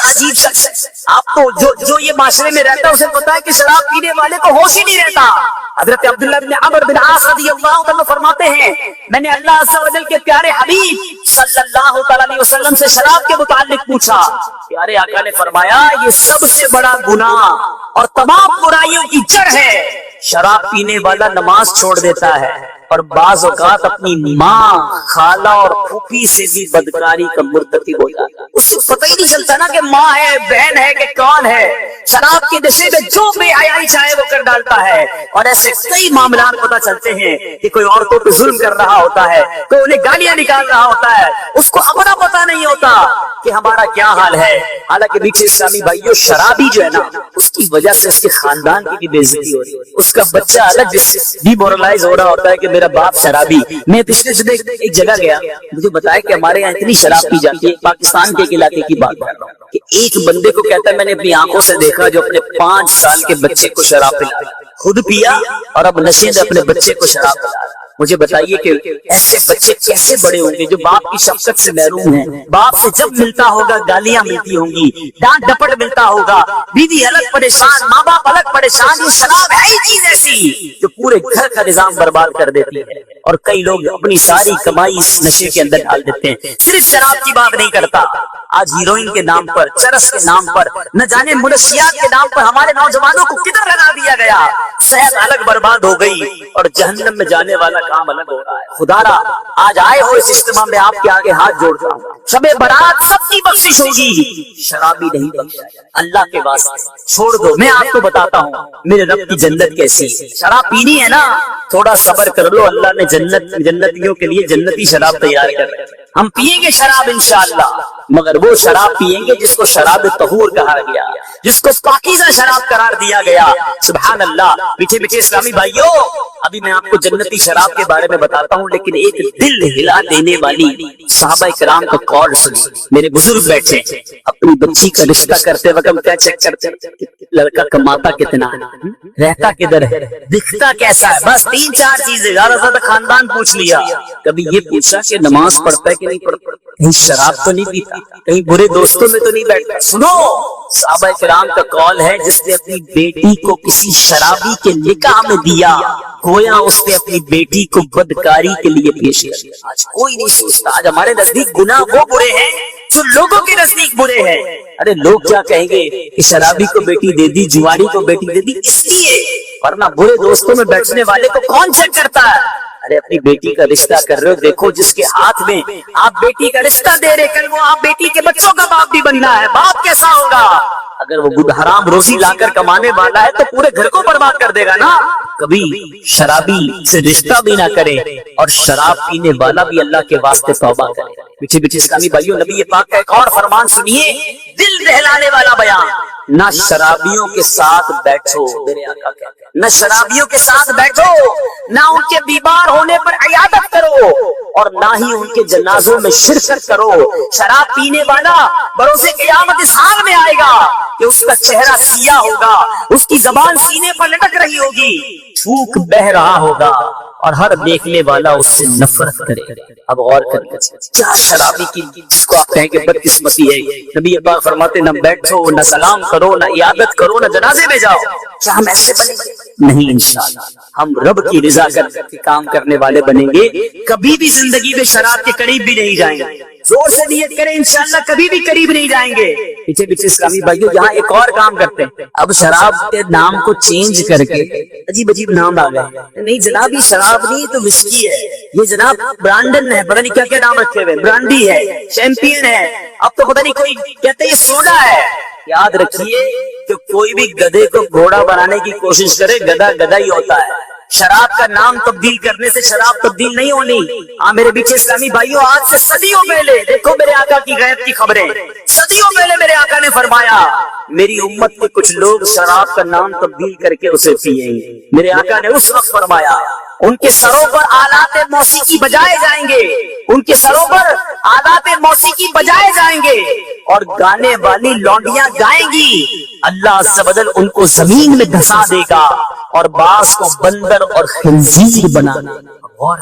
عجیب شخص ہے، آپ کو جو یہ معاشرے میں رہتا ہے اسے پتا ہے کہ شراب پینے والے کو ہوش ہی نہیں رہتا۔ حضرت عبداللہ بن عمرو بن عاص رضی اللہ عنہ فرماتے ہیں میں نے اللہ عز و جل کے پیارے حبیب صلی اللہ تعالی علیہ وسلم سے شراب کے متعلق پوچھا، پیارے آقا نے فرمایا یہ سب سے بڑا گناہ اور تمام برائیوں کی جڑ ہے، شراب پینے والا نماز چھوڑ دیتا ہے اور بعض اوقات اپنی ماں، خالہ اور پھوپھی سے بھی بدکاری کا مرتکب ہو جاتا ہے، اسے پتہ ہی نہیں چلتا نا کہ ماں ہے، بہن ہے کہ کون ہے، شراب کے نشے میں جو بے حیائی چاہے وہ کر ڈالتا ہے، اور ایسے کئی معاملات پتہ چلتے ہیں کہ کوئی عورتوں پہ ظلم کر رہا ہوتا ہے، کوئی انہیں گالیاں نکال رہا ہوتا ہے، اس کو اپنا پتہ نہیں ہوتا کہ ہمارا کیا حال ہے، حالانکہ میٹھے اسلامی بھائیوں شرابی جو ہے نا اس کی وجہ سے اس کے خاندان کی بھی بے عزتی ہو رہی ہے، اس کا بچہ الگ ڈی مورلائز ہو رہا ہوتا ہے کہ میرا باپ شرابی۔ میں پچھلے دن ایک جگہ گیا، مجھے بتایا کہ ہمارے یہاں اتنی شراب پی جاتی ہے، پاکستان کے ایک علاقے کی بات کر رہا ہوں کہ ایک بندے کو کہتا ہے میں نے اپنی آنکھوں سے دیکھا جو اپنے 5 سال کے بچے کو شراب پلایا، خود پیا اور اب نشے میں اپنے بچے کو شراب پلایا۔ مجھے بتائیے کہ ایسے بچے کیسے بڑے ہوں گے جو باپ کی شفقت سے محروم ہیں، باپ سے جب ملتا ہوگا گالیاں ملتی ہوں گی، ڈانٹ ڈپٹ ملتا ہوگا، بیوی الگ پریشان، ماں باپ الگ پریشان، یہ شراب ہے ہی چیز ایسی جو پورے گھر کا نظام برباد کر دیتی ہے، اور کئی لوگ اپنی ساری کمائی اس نشے کے اندر ڈال دیتے ہیں۔ صرف شراب کی بات نہیں کرتا، آج ہیروئن کے نام پر، چرس کے نام پر، نہ جانے منشیات کے نام پر ہمارے نوجوانوں کو کدھر لگا دیا گیا، صحت الگ برباد ہو گئی اور جہنم میں جانے والا کام الگ ہو رہا ہے۔ خدا را آج آئے ہو اس اجتماع میں آپ کے آگے ہاتھ جوڑتا ہوں، شب برات سب کی بخشش ہوگی، شرابی نہیں بخشا، اللہ کے واسطے چھوڑ دو۔ میں آپ کو بتاتا ہوں میرے رب کی جنت کیسی ہے، شراب پینی ہے نا تھوڑا صبر کر لو، اللہ نے جنتیوں کے لیے جنتی شراب تیار کر رکھی، ہم پیئیں گے شراب انشاءاللہ، مگر وہ شراب پیئیں گے جس کو شراب طہور کہا گیا، جس کو پاکیزہ شراب قرار دیا گیا۔ سبحان اللہ۔ میٹھے میٹھے اسلامی بھائیوں، ابھی میں آپ کو جنتی شراب کے بارے میں بتاتا ہوں، لیکن ایک دل ہلا دینے والی صحابہ کرام کا قول سنیں۔ میرے بزرگ بیٹھے اپنی بچی کا رشتہ کرتے وقت کیا چیک کرتے ہیں؟ لڑکا کماتا کتنا ہے، رہتا کدھر ہے، دکھتا کیسا ہے، بس 3-4 چیزیں، زیادہ زیادہ خاندان پوچھ لیا، کبھی یہ پوچھا کہ نماز پڑھتا ہے کہ نہیں پڑھتا، کہیں شراب تو نہیں پیتا، کہیں برے دوستوں میں تو نہیں بیٹھتا۔ سنو، صحابہ کرام کا قول ہے جس نے اپنی بیٹی کو کسی شرابی کے نکاح میں دیا گویا اس نے اپنی بیٹی کو بدکاری کے لیے پیش کیا۔ آج کوئی نہیں سوچتا، آج ہمارے نزدیک گناہ وہ برے ہیں جو لوگوں کے نزدیک برے ہیں۔ ارے لوگ کیا کہیں گے کہ شرابی کو بیٹی دے دی، جواری کو بیٹی دے دی، اس لیے، ورنہ برے دوستوں میں بیٹھنے والے کو کون چیک کرتا ہے؟ ارے اپنی بیٹی کا رشتہ کر رہے ہو، دیکھو جس کے ہاتھ میں آپ بیٹی کا رشتہ دے رہے، کل وہ آپ بیٹی کے بچوں کا باپ بھی بننا ہے، باپ کیسا ہوگا؟ اگر وہ حرام روزی لا کر کمانے والا ہے تو پورے گھر کو برباد کر دے گا نا۔ کبھی شرابی سے رشتہ بھی نہ کرے اور شراب پینے والا بھی اللہ کے واسطے توبہ کرے۔ پیچھے پیچھے اسلامی بھائیوں، نبی پاک کا ایک اور فرمان سنیے، دل دہلانے والا بیان، نہ شرابیوں کے ساتھ بیٹھو، میرے آقا کہتے ہیں، نہ شرابیوں کے ساتھ بیٹھو، نہ ان کے بیمار ہونے پر عیادت کرو اور نہ ہی ان کے جنازوں میں شرکت کرو۔ شراب پینے والا بروز قیامت اس حال میں آئے گا کہ اس کا چہرہ سیاہ ہوگا، اس کی زبان سینے پر لٹک رہی ہوگی، تھوک بہ رہا ہوگا اور ہر دیکھنے والا اس سے نفرت کرے۔ اب غور کر کیا شرابی کی جس کو آپ کہیں کہ بدقسمتی ہے، نبی پاک فرماتے نہ بیٹھو، نہ سلام کرو، نہ عیادت کرو، نہ جنازے میں جاؤ۔ کیا ہم ایسے بنیں گے؟ نہیں، انشاءاللہ ہم رب کی رضا کر کے کام کرنے والے بنیں گے، کبھی بھی زندگی میں شراب کے قریب بھی نہیں جائیں گے۔ زور سے نیت کریں انشاءاللہ کبھی بھی قریب نہیں جائیں گے۔ پیچھے پیچھے اسلامی بھائیوں یہاں ایک اور کام کرتے ہیں، اب شراب کے نام کو چینج کر کے عجیب عجیب نام آ گئے۔ نہیں جناب یہ شراب نہیں تو وسکی ہے، یہ جناب برانڈن ہے، پتہ نہیں کیا کیا نام رکھے ہوئے، برانڈی ہے، چیمپئن ہے، اب تو پتہ نہیں کوئی کہتے ہیں یہ سوڈا ہے۔ یاد رکھیے کہ کوئی بھی گدھے کو گھوڑا بنانے کی کوشش کرے گدھا گدھا ہی ہوتا ہے۔ شراب کا نام تبدیل کرنے سے شراب تبدیل نہیں ہونی۔ ہاں میرے پیچھے اسلامی بھائیوں آج سے صدیوں پہلے دیکھو میرے آقا کی غیب کی خبریں، صدیوں پہلے میرے آقا نے فرمایا میری امت کے کچھ لوگ شراب کا نام تبدیل کر کے اسے پیئیں گے۔ میرے آقا نے اس وقت فرمایا ان کے سروں پر آلات موسیقی بجائے جائیں گے، ان کے سروں پر آلات موسیقی بجائے جائیں گے اور گانے والی لونڈیاں گائیں گی، اللہ عز و جل ان کو زمین میں دھسا دے گا اور بعض کو بندر اور خنزیر بنا دے گا۔ غور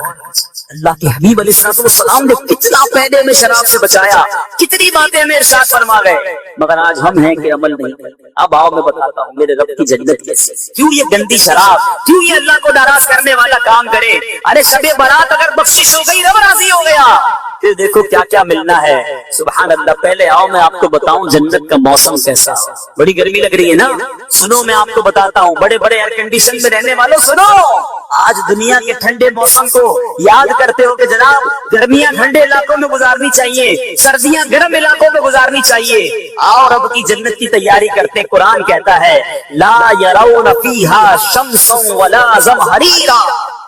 اللہ کے حبیب علیہ السلام نے کتنا پہلے میں شراب سے بچایا، کتنی باتیں ہمیں ارشاد فرما گئے، مگر آج ہم ہیں کہ عمل نہیں کرتے۔ اب آؤ میں بتاتا ہوں میرے رب کی جنت کیسی، کیوں یہ گندی شراب، کیوں یہ اللہ کو ناراض کرنے والا کام کرے۔ ارے شب برات اگر بخشش ہو گئی رب راضی ہو گیا، پھر دیکھو کیا کیا ملنا ہے۔ سبحان اللہ۔ پہلے آؤ میں آپ کو بتاؤں جنت کا موسم کیسا۔ بڑی گرمی لگ رہی ہے نا، سنو میں آپ کو بتاتا ہوں، بڑے بڑے ایئر کنڈیشن میں رہنے والوں سنو، آج دنیا کے ٹھنڈے موسم کو یاد کرتے ہو کہ جناب گرمیاں ٹھنڈے علاقوں میں گزارنی چاہیے، سردیاں گرم علاقوں میں گزارنی چاہیے۔ آؤ رب کی جنت کی تیاری کرتے۔ قرآن کہتا ہے لا یرون فیہا شمس ولا زمہریرا،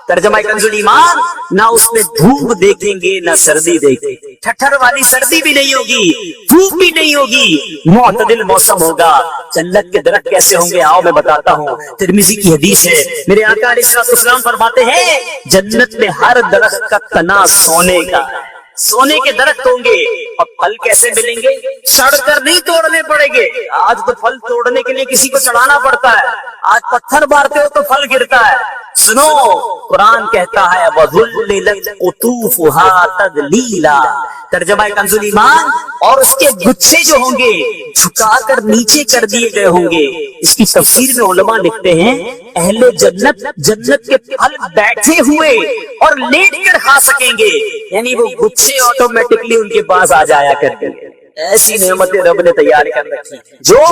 ترجمہ کنز ایمان، نہ اس میں دھوپ دیکھیں گے نہ سردی دیکھیں گے، ٹھٹھر والی سردی بھی نہیں ہوگی، دھوپ بھی نہیں ہوگی، معتدل موسم ہوگا۔ جنت کے درخت کیسے ہوں گے آؤ میں بتاتا ہوں، ترمذی کی حدیث ہے، میرے آقا علیہ السلام فرماتے ہیں جنت میں ہر درخت کا تنا سونے کا، سونے کے درخت ہوں گے۔ اور پھل کیسے ملیں گے؟ سڑ کر نہیں توڑنے پڑیں گے، آج تو پھل توڑنے کے لیے کسی کو چڑھانا پڑتا ہے، آج پتھر مارتے ہو تو پھل گرتا ہے۔ سنو قرآن کہتا ہے وَذُلِّلَتْ قُطُوفُهَا تَذْلِيلًا، ترجمہ کنز ایمان، اور اس کے گچھے جو ہوں گے جھکا کر نیچے کر دیے گئے ہوں گے۔ اس کی تفسیر میں علماء لکھتے ہیں اہل جنت جنت کے پھل بیٹھے ہوئے اور لیٹ کر کھا سکیں گے، یعنی وہ گچھے آٹومیٹکلی ان کے پاس آ جایا کرتے ہیں۔ ایسی نعمتیں رب نے تیار کر رکھی جو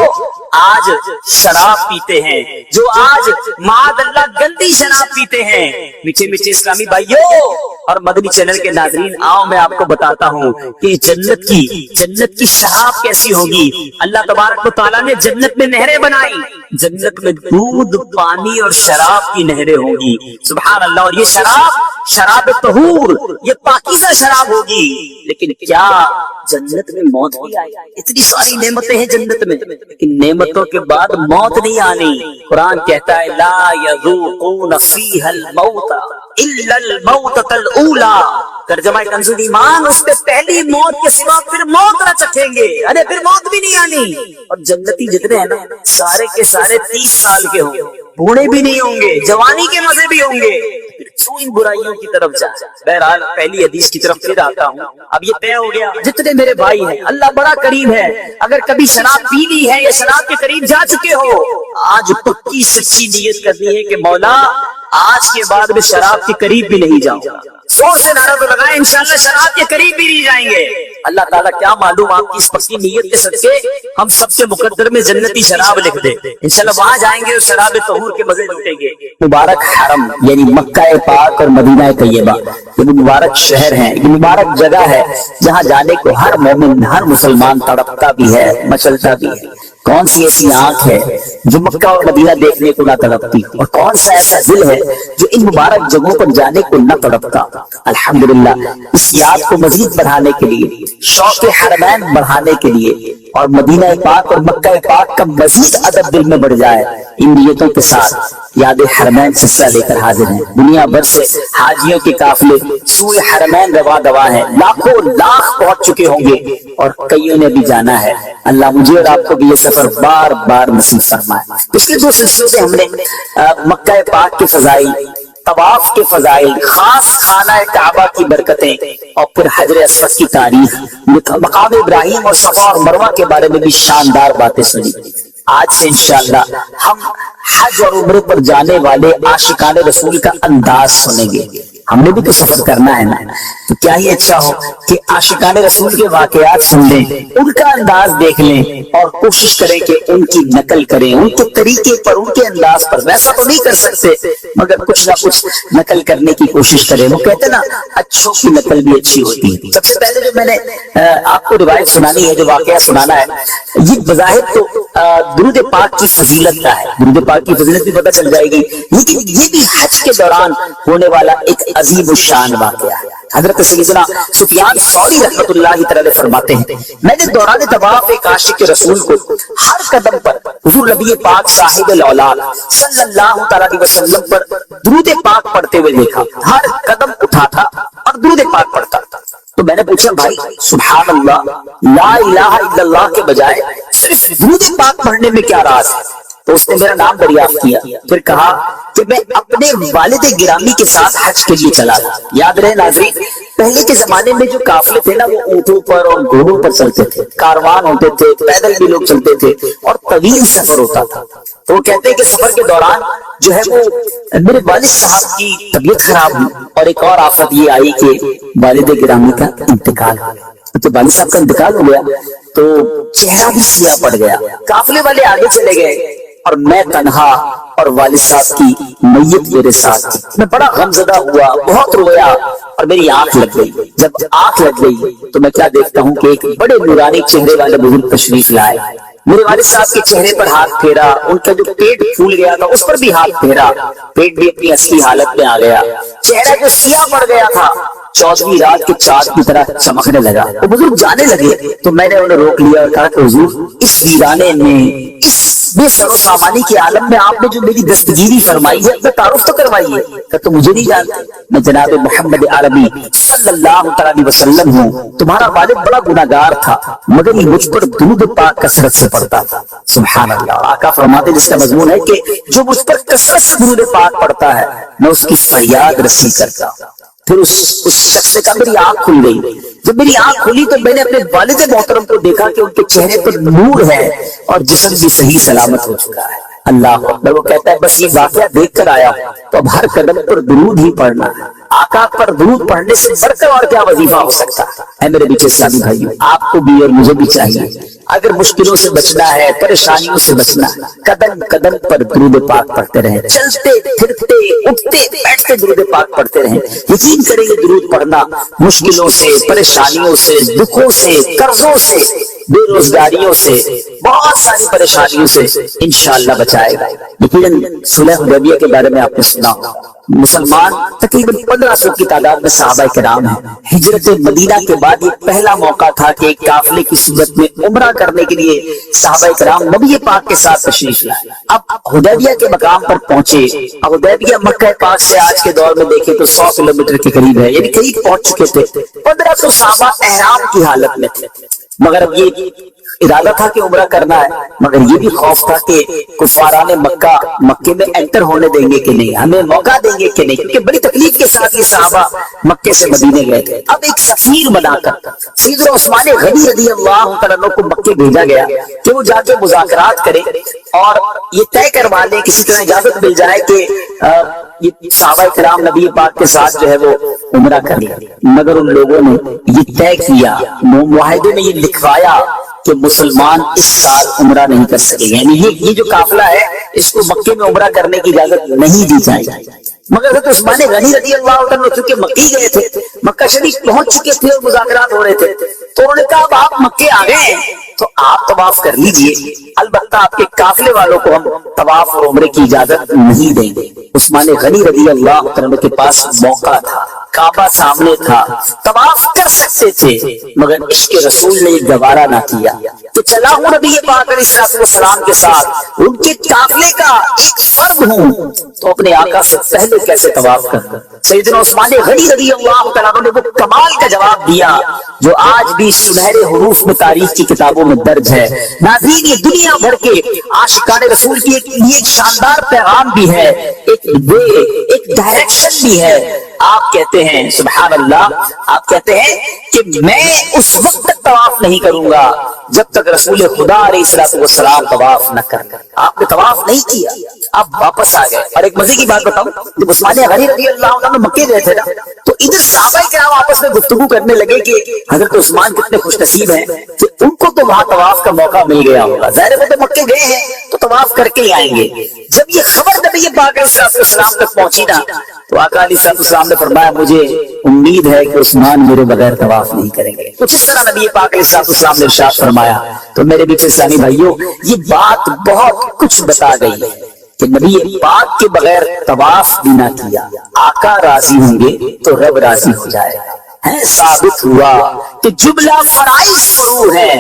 آج شراب پیتے ہیں، جو آج معاذ اللہ گندی شراب پیتے ہیں۔ میٹھے میٹھے اسلامی بھائیوں اور مدنی چینل کے ناظرین، آؤ میں آپ کو بتاتا ہوں کہ جنت کی شراب کیسی ہوگی۔ اللہ تبارک و تعالیٰ نے جنت میں نہریں بنائی، جنت میں دودھ پانی اور شراب کی نہریں ہوں گی۔ سبحان اللہ۔ اور یہ شراب طہور، یہ پاکیزہ شراب ہوگی۔ لیکن کیا جنت میں موت بھی آئی؟ اتنی ساری نعمتیں ہیں جنت میں، لیکن نعمتوں کے بعد موت نہیں آنی۔ قرآن کہتا ہے لا یذوقون فیہا الموت الا الموتۃ الاولی، ترجمہ کنز ایمان، اس پہ پہلی موت کے سوا پھر موت نہ چکھیں گے، ارے پھر موت بھی نہیں آنی۔ اور جنتی جتنے ہیں نا سارے کے سارے 30 سال کے ہوں گے، بوڑھے بھی نہیں ہوں گے، جوانی کے مزے بھی ہوں گے۔ ان برائیوں کی طرف جا۔ بہرحال پہلی حدیث کی طرف پھر آتا ہوں۔ اب یہ طے ہو گیا جتنے میرے بھائی ہیں اللہ بڑا کریم ہے، اگر کبھی شراب پی لی ہے یا شراب کے قریب جا چکے ہو، آج پکی سچی نیت کرنی ہے کہ مولا آج کے بعد میں شراب کے قریب بھی نہیں جاؤں گا۔ زور سے نعرہ تو لگائیں انشاءاللہ شراب کے قریب بھی نہیں جائیں گے۔ اللہ تعالیٰ کیا معلوم آپ کی اس پکی نیت کے صدقے ہم سب کے مقدر میں جنتی شراب لکھ دے، انشاءاللہ وہاں جائیں گے اور شراب طہور کے مزے لوٹیں گے۔ مبارک حرم یعنی مکہ پاک اور مدینہ طیبہ یہ مبارک شہر ہیں، یہ مبارک جگہ ہے جہاں جانے کو ہر مومن ہر مسلمان تڑپتا بھی ہے، مچلتا بھی ہے۔ کون سی ایسی آنکھ ہے جو مکہ اور مدینہ دیکھنے کو نہ تڑپتی، اور کون سا ایسا دل ہے جو ان مبارک جگہوں پر جانے کو نہ تڑپتا۔ الحمدللہ اس یاد کو مزید بڑھانے کے لیے، شوق حرمین بڑھانے کے لیے، اور مدینہ پاک اور مکہ پاک کا مزید ادب دل میں بڑھ جائے، ان نیتوں کے ساتھ یاد حرمین سلسلہ لے کر حاضر ہیں۔ دنیا بھر سے حاجیوں کے قافلے سوئے حرمین روا دوا ہیں، لاکھوں لاکھ پہنچ چکے ہوں گے اور کئیوں نے بھی جانا ہے۔ اللہ مجھے اور آپ کو بھی یہ سفر بار بار نصیب فرمائے۔ پچھلے 2 سلسلوں سے ہم نے مکہ پاک کے فضائل، طواف کے فضائل، خاص خانہ کعبہ کی برکتیں، اور پھر حجر اسود کی تاریخ، مقام ابراہیم اور صفا اور مروہ کے بارے میں بھی شاندار باتیں سنی۔ آج سے انشاءاللہ ہم حج اور عمرے پر جانے والے عاشقان رسول کا انداز سنیں گے. ہم نے بھی تو سفر کرنا ہے نا, تو کیا ہی اچھا ہو کہ عاشقان رسول کے واقعات سن لیں, ان کا انداز دیکھ لیں اور کوشش کریں کہ ان کی نقل کریں, ان کے طریقے پر, ان کے انداز پر. ویسا تو نہیں کر سکتے مگر کچھ نہ کچھ نقل کرنے کی کوشش کریں. وہ کہتے ہیں نا اچھوں کی نقل بھی اچھی ہوتی ہے. سب سے پہلے جو میں نے آپ کو روایت سنانی ہے, جو واقعہ سنانا ہے, یہ بظاہر تو درود پاک کی فضیلت کا ہے, درود پاک کی فضیلت بھی پتہ چل جائے گی, لیکن یہ بھی حج کے دوران ہونے والا ایک عظیم الشان واقعہ ہے. حضرت سیدنا سفیان ثوری رحمۃ اللہ تعالی فرماتے ہیں, میں نے دوران طواف ایک عاشق رسول کو ہر قدم پر حضور نبی پاک صاحب الاولاد صلی اللہ تعالی علیہ وسلم پر درود پاک پڑھتے ہوئے دیکھا. ہر قدم اٹھاتا اور درود پاک پڑھتا. تو میں نے پوچھا, بھائی سبحان اللہ, لا الہ الا اللہ کے بجائے صرف درود پاک پڑھنے میں کیا راز ہے؟ تو اس نے میرا نام دریافت کیا, پھر کہا کہ میں اپنے والد گرامی کے ساتھ حج کے لیے چلا تھا. یاد رہے ناظرین, پہلے کے زمانے میں جو قافلے تھے نا وہ اونٹوں پر اور گھوڑوں پر چلتے تھے, کاروان ہوتے تھے, پیدل بھی لوگ چلتے تھے اور طویل سفر ہوتا تھا. تو وہ کہتے ہیں کہ سفر کے دوران جو ہے وہ میرے والد صاحب کی طبیعت خراب ہوئی اور ایک اور آفت یہ آئی کہ والد گرامی کا انتقال ہو گیا. تو والد صاحب کا انتقال ہو گیا تو چہرہ بھی سیاہ پڑ گیا. قافلے والے آگے چلے گئے اور میں تنہا اور والد صاحب کی میت میرے ساتھ تھی. میں بڑا غمزدہ ہوا, بہت رویا اور میری آنکھ لگ گئی. جب آنکھ لگ گئی تو میں کیا دیکھتا ہوں کہ ایک بڑے نورانی چہرے والے بزرگ تشریف لائے. میرے والد صاحب کے چہرے پر ہاتھ پھیرا, ان کا جو پیٹ پھول گیا تھا اس پر بھی ہاتھ پھیرا, پیٹ بھی اپنی اصلی حالت میں آ گیا. چہرہ جو سیاہ پڑ گیا تھا 14ویں رات کے چاند کی طرح چمکنے لگا. وہ بزرگ جانے لگے تو میں نے انہیں روک لیا اور کہا کہ حضور اس ویرانے میں, اس بے سر و سامانی کے عالم میں آپ نے جو میری دستگیری فرمائی ہے اپنا تعارف تو کروائیے. کہ تم مجھے نہیں جانتے, میں جناب محمد عربی صلی اللہ علیہ وسلم ہوں. تمہارا والد بڑا گناہگار تھا مگر یہ مجھ پر درود پاک کثرت سے پڑھتا تھا. سبحان اللہ. آقا فرماتے جس کا مضمون ہے کہ جو مجھ پر کثرت سے درود پاک پڑھتا ہے میں اس کی فریاد رسی کرتا ہوں. پھر اس شخص نے کہا میری آنکھ کھل گئی. جب میری آنکھ کھلی تو میں نے اپنے والد محترم کو دیکھا کہ ان کے چہرے پر نور ہے اور جسم بھی صحیح سلامت ہو چکا ہے. اللہ اکبر. وہ کہتا ہے بس یہ واقعہ دیکھ کر آیا تو اب ہر قدم پر درود ہی پڑھنا ہے. آقا پر درود پڑھنے سے بڑھ کر اور کیا وظیفہ ہو سکتا ہے؟ میرے بیچے اسلامی بھائیوں, آپ کو بھی اور مجھے بھی چاہیے اگر مشکلوں سے بچنا ہے, پریشانیوں سے بچنا ہے, قدم قدم پر درود پاک پڑھتے رہیں. چلتے پھرتے اٹھتے بیٹھتے درود پاک پڑھتے رہیں. یقین کریں یہ درود پڑھنا مشکلوں سے, پریشانیوں سے, دکھوں سے, قرضوں سے, بے روزگاریوں سے, بہت ساری پریشانیوں سے انشاءاللہ بچائے گا. یقیناً صلح حدیبیہ کے بارے میں آپ نے سنا ہوگا. مسلمان تقریباً 1500 کی تعداد میں صحابہ کرام ہیں. ہجرت مدینہ کے بعد یہ پہلا موقع تھا کہ ایک قافلے کی صورت میں عمرہ کرنے کے لیے صحابہ کرام نبی پاک کے ساتھ تشریف لائے. اب حدیبیہ کے مقام پر پہنچے. اب حدیبیہ مکہ پاک سے آج کے دور میں دیکھیں تو 100 کلومیٹر کے قریب ہے, یعنی قریب پہنچ چکے تھے. 1500 صحابہ احرام کی حالت میں تھے. مگر اب یہ ارادہ تھا کہ عمرہ کرنا ہے, مگر یہ بھی خوف تھا کہ کفاران مکے میں انٹر ہونے دیں گے کہ نہیں, ہمیں موقع دیں گے کہ نہیں, کیونکہ بڑی تکلیف کے ساتھ یہ صحابہ مکے سے مدینے گئے تھے. اب ایک سفیر بنا کر سیدنا عثمان غنی رضی اللہ تعالیٰ عنہ کو مکے بھیجا گیا کہ وہ جا کے مذاکرات کرے اور یہ طے کروا لے, کسی طرح اجازت مل جائے کہ یہ صحابہ کرام نبی پاک کے ساتھ جو ہے وہ عمرہ کر لیا. مگر ان لوگوں نے یہ طے کیا, معاہدے میں یہ لکھوایا کہ مسلمان اس سال عمرہ نہیں کر سکے. یعنی یہ جو قافلہ ہے اس کو مکے میں عمرہ کرنے کی اجازت نہیں دی جائے گی. مگر حضرت عثمان غنی رضی اللہ عنہ چونکہ مکی گئے تھے, مکہ شریف پہنچ چکے تھے اور مذاکرات ہو رہے تھے, تو انہوں نے کہا اب آپ مکے آ گئے تو آپ طواف کر لیجئے, البتہ آپ کے قافلے والوں کو ہم طواف اور عمرے کی اجازت نہیں دیں گے. عثمان غنی رضی اللہ عنہ کے پاس موقع تھا, کعبہ سامنے تھا, طواف کر سکتے تھے, مگر عشق رسول نے یہ گوارا نہ کیا کہ چلا ہوں نبی پاک علیہ السلام کے ساتھ, ان کے قافلے کا ایک فرد ہوں تو اپنے آقا سے پہلے کیسے طواف کر. سیدنا عثمان غنی رضی اللہ تعالیٰ عنہ نے وہ کمال کا جواب دیا جو آج بھی سنہرے حروف میں تاریخ کی کتابوں میں درج ہے. ناظرین, یہ دنیا بھر کے عاشقان رسول کی ایک شاندار پیغام بھی ہے, ایک ڈائریکشن بھی ہے. آپ کہتے ہیں سبحان اللہ, آپ کہتے ہیں کہ میں اس وقت تک طواف نہیں کروں گا جب تک رسول خدا علیہ السلام طواف نہ کر. آپ نے طواف نہیں کیا, آپ واپس آ گئے. اور ایک مزے کی بات بتاؤں, جب عثمان غنی رضی اللہ عنہ مکے گئے تھے نا, تو ادھر صحابہ کرام آپس میں گفتگو کرنے لگے کہ حضرت عثمان کتنے خوش نصیب ہیں کہ ان کو تو وہاں طواف کا موقع مل گیا ہوگا, ظاہر ہے تو مکے گئے ہیں تو طواف کر کے ہی آئیں گے. جب یہ خبر نبی پاک علیہ السلام تک پہنچی نا, تو آقا علیہ السلام نے فرمایا مجھے امید ہے کہ عثمان میرے بغیر طواف نہیں کریں گے. کچھ اس طرح نبی پاک علیہ السلام نے ارشاد فرمایا. تو میرے بیچ اسلامی بھائیوں, یہ بات بہت کچھ بتا گئی کہ نبی پاک کے بغیر طواف بھی نہ کیا. آقا راضی ہوں گے تو رب راضی ہو جائے گا. ثابت ہوا کہ جملہ فرائض فرو ہے,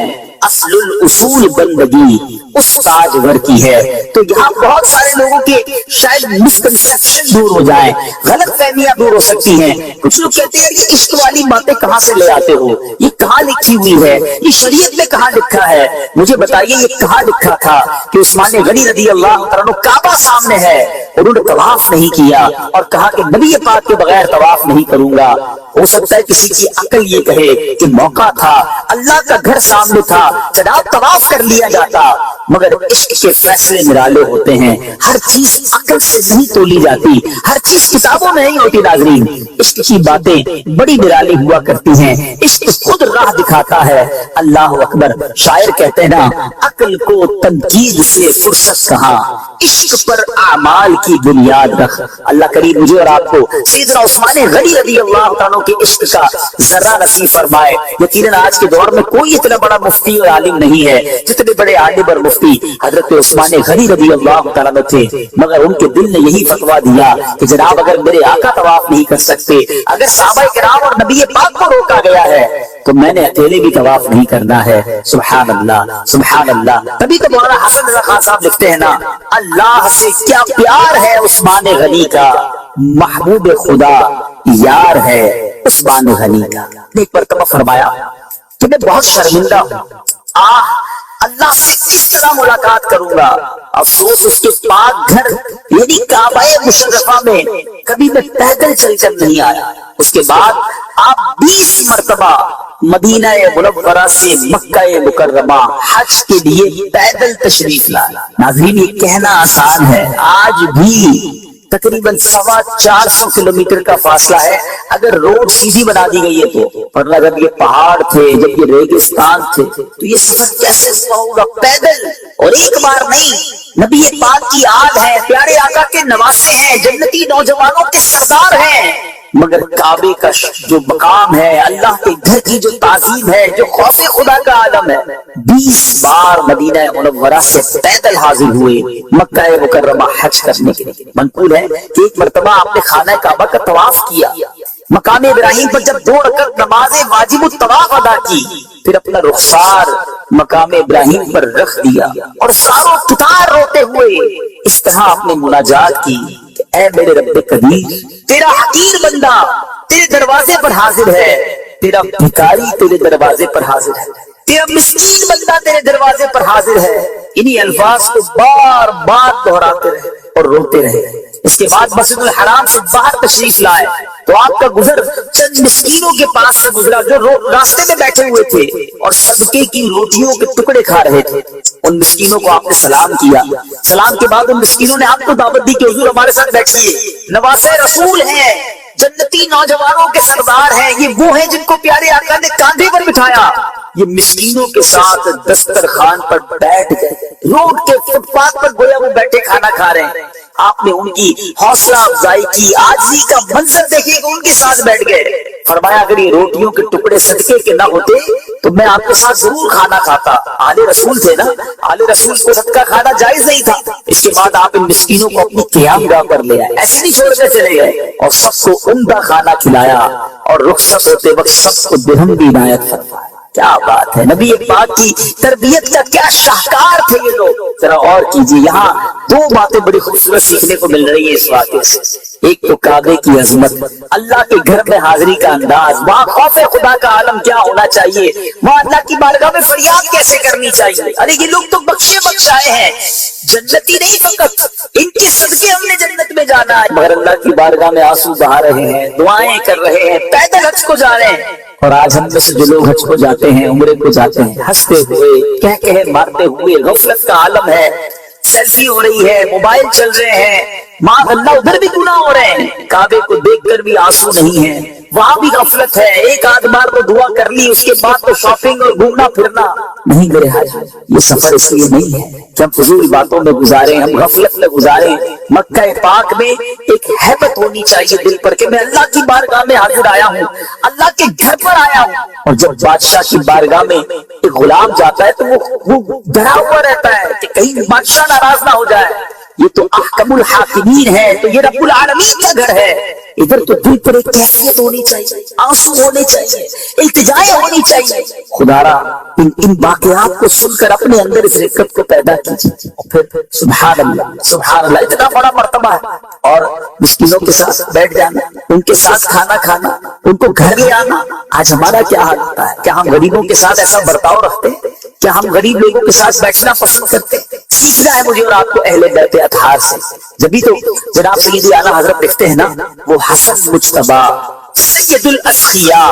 اصل الاصول بندگی اس تاجور کی ہے. تو یہاں بہت سارے لوگوں کے شاید مسکنسپشن دور ہو جائیں, غلط فہمیاں دور ہو سکتی ہیں. کچھ لوگ کہتے ہیں یہ عشق والی باتیں کہاں سے لے آتے ہو, یہ کہاں لکھی ہوئی ہے, یہ شریعت میں کہاں لکھا ہے؟ مجھے بتائیے یہ کہاں لکھا تھا کہ عثمان غنی رضی اللہ عنہ کعبہ سامنے ہے, انہوں نے طواف نہیں کیا اور کہا کہ نبی پاک کے بغیر طواف نہیں کروں گا. ہو سکتا ہے کسی کی عقل یہ کہے کہ موقع تھا, اللہ کا گھر سامنے تھا, جناب طواف کر لیا جاتا. مگر عشق کے فیصلے نرالے ہوتے ہیں, ہر چیز عقل سے نہیں تولی جاتی, ہر چیز کتابوں میں نہیں ہوتی. ناظرین, عشق کی باتیں بڑی نرالی ہوا کرتی ہیں, عشق خود راہ دکھاتا ہے. اللہ اکبر. شاعر کہتے ہیں نا, عقل کو تنقید سے فرصت کہاں, عشق پر اعمال کی بنیاد رکھ. اللہ کریم مجھے اور آپ کو سیدنا عثمان غنی رضی اللہ عنہ کے عشق کا ذرہ نصیب فرمائے. یقیناً آج کے دور میں کوئی اتنا بڑا مفتی اور عالم نہیں ہے جتنے بڑے عالم اور مفتی حضرت عثمان غنی رضی اللہ تعالیٰ عنہ تھے. مگر ان کے دل نے یہی فتویٰ دیا کہ جناب اگر میرے آقا طواف نہیں کر سکتے, اگر صحابہ کرام اور نبی پاک کو روکا گیا ہے, تو میں نے اکیلے بھی طواف نہیں کرنا ہے. سبحان اللہ, سبحان اللہ. تبھی تو مولانا حسن رضا خان صاحب لکھتے ہیں نا, اللہ سے کیا پیار ہے عثمان غنی کا, محبوب خدا یار ہے عثمان غنی کا. ایک مرتبہ فرمایا کہ میں بہت شرمندہ ہوں, اللہ سے کس طرح ملاقات کروں گا. افسوس اس کے پاک گھر یعنی کعبہ مشرفہ میں کبھی میں پیدل چل کر نہیں آیا. اس کے بعد آپ 20 مرتبہ مدینہ منورہ سے مکہ مکرمہ حج کے لیے پیدل تشریف لائے. ناظرین, یہ کہنا آسان ہے, آج بھی تقریباً 450 کلومیٹر کا فاصلہ ہے اگر روڈ سیدھی بنا دی گئی ہے تو. ورنہ جب یہ پہاڑ تھے, جب یہ ریگستان تھے, تو یہ سفر کیسے ہوا ہوگا پیدل. اور ایک بار نہیں, نبی پاک کی آل ہے, پیارے آقا کے نواسے ہیں, جنتی نوجوانوں کے سردار ہیں, مگر کعبے کا جو مقام ہے, اللہ کے گھر کی جو تعظیم ہے, جو خوف خدا کا عالم ہے, 20 بار مدینہ منورہ سے پیدل حاضر ہوئے مکہ مکرمہ حج کرنے کے لیے. منقول ہے کہ ایک مرتبہ آپ نے خانہ کعبہ کا طواف کیا, مقام ابراہیم پر جب 2 رکعت نماز واجب الطواف ادا کی, پھر اپنا رخسار مقام ابراہیم پر رکھ دیا اور ساروں قطار روتے ہوئے اس طرح آپ نے مناجات کی کہ اے میرے رب قدیر, تیرا حقیر بندہ تیرے دروازے پر حاضر ہے, تیرا بھکاری تیرے دروازے پر حاضر ہے, تیرا مسکین بندہ تیرے دروازے پر حاضر ہے. انہی الفاظ کو بار بار دہراتے رہے اور روتے رہے. اس کے بعد مسجد الحرام سے باہر تشریف لائے تو آپ کا گزر چند مسکینوں کے پاس سے گزرا جو راستے میں بیٹھے ہوئے تھے اور صدقے کی روٹیوں کے ٹکڑے کھا رہے تھے. ان مسکینوں کو آپ نے سلام کیا. سلام کے بعد ان مسکینوں نے آپ کو دعوت دی کہ حضور ہمارے ساتھ بیٹھیے, نواسے رسول ہیں, جنتی نوجوانوں کے سردار ہیں, یہ وہ ہیں جن کو پیارے آقا نے کاندھے پر بٹھایا. یہ مسکینوں کے ساتھ دسترخوان پر بیٹھ گئے, روڈ کے فٹ پاتھ پر گویا وہ بیٹھے کھانا کھا رہے ہیں. آپ نے ان کی حوصلہ افزائی کی, عاجزی کا منظر دیکھیے کہ ان کے ساتھ بیٹھ گئے. فرمایا اگر یہ روٹیوں کے ٹکڑے صدقے کے نہ ہوتے تو میں آپ کے ساتھ ضرور کھانا کھاتا. آل رسول تھے نا, آل رسول کو صدقہ کھانا جائز نہیں تھا. اس کے بعد آپ ان مسکینوں کو اپنی قیام گاہ پر لے آئے, ایسے نہیں چھوڑ کر چلے گئے, اور سب کو عمدہ کھانا کھلایا اور رخصت ہوتے وقت سب کو درہم بھی عنایت فرمایا. کیا بات ہے, نبی پاک کی تربیت کا کیا شاہکار تھے یہ لوگ. ذرا اور کیجیے, یہاں 2 باتیں بڑی خوبصورت سیکھنے کو مل رہی ہیں اس واقعے سے. ایک تو کعبے کی عظمت, اللہ کے گھر میں حاضری کا انداز, وہاں خوف خدا کا عالم کیا ہونا چاہیے, وہاں اللہ کی بارگاہ میں فریاد کیسے کرنی چاہیے. ارے یہ لوگ تو بخشائے ہیں, جنتی نہیں فقط, ان کے صدقے ہم نے جنت میں جانا ہے. مگر اللہ کی بارگاہ میں آنسو بہا رہے ہیں, دعائیں کر رہے ہیں, پیدل حج کو جا رہے ہیں. اور آج ہم میں سے جو لوگ حج کو جاتے ہیں, عمرے کو جاتے ہیں, ہنستے ہوئے, کہہ مارتے ہوئے, غفلت کا عالم ہے, سیلفی ہو رہی ہے، موبائل چل رہے ہیں، ماں اللہ ادھر بھی گناہ ہو رہے ہیں، کعبے کو دیکھ کر بھی آنسو نہیں ہے، وہاں بھی غفلت ہے، ایک آدھ بار تو دعا کر لی، اس کے بعد تو شاپنگ اور گھومنا پھرنا نہیں میرے حاج۔ یہ سفر اس لیے نہیں ہے کہ ہم فضول باتوں میں گزاریں، ہم غفلت میں گزاریں۔ مکہ پاک میں ایک ہیبت ہونی چاہیے دل پر کہ میں اللہ کی بارگاہ میں حاضر آیا ہوں، اللہ کے گھر پر آیا ہوں۔ اور جب بادشاہ کی بارگاہ میں ایک غلام جاتا ہے تو وہ ڈرا ہوا رہتا ہے کہ کہیں بادشاہ ناراض نہ ہو جائے، یہ تو احکم الحاکمین ہے، تو یہ رب العالمین کا گھر ہے۔ ادھر تو دل پر ایک کیفیت ہونی چاہیے، آنسو ہونے چاہیے، التجائیں ہونی چاہیے۔ خدا را ان واقعات کو سن کر اپنے اندر اس رقت کو پیدا کیجیے، اور پھر سبحان اللہ سبحان اللہ، اتنا بڑا مرتبہ ہے۔ اور مسکینوں کے ساتھ بیٹھ جانا، ان کے ساتھ کھانا کھانا، ان کو گھر لے آنا۔ آج ہمارا کیا حال ہوتا ہے؟ کیا ہم غریبوں کے ساتھ ایسا برتاؤ رکھتے ہیں؟ کیا ہم غریب لوگوں کے ساتھ بیٹھنا پسند کرتے ہیں؟ سیکھنا ہے مجھے اور آپ کو اہل بیت اطہار سے۔ جبھی تو جناب سیدی اعلیٰ حضرت لکھتے ہیں نا، وہ حسن مجتبی سید الاسقیاء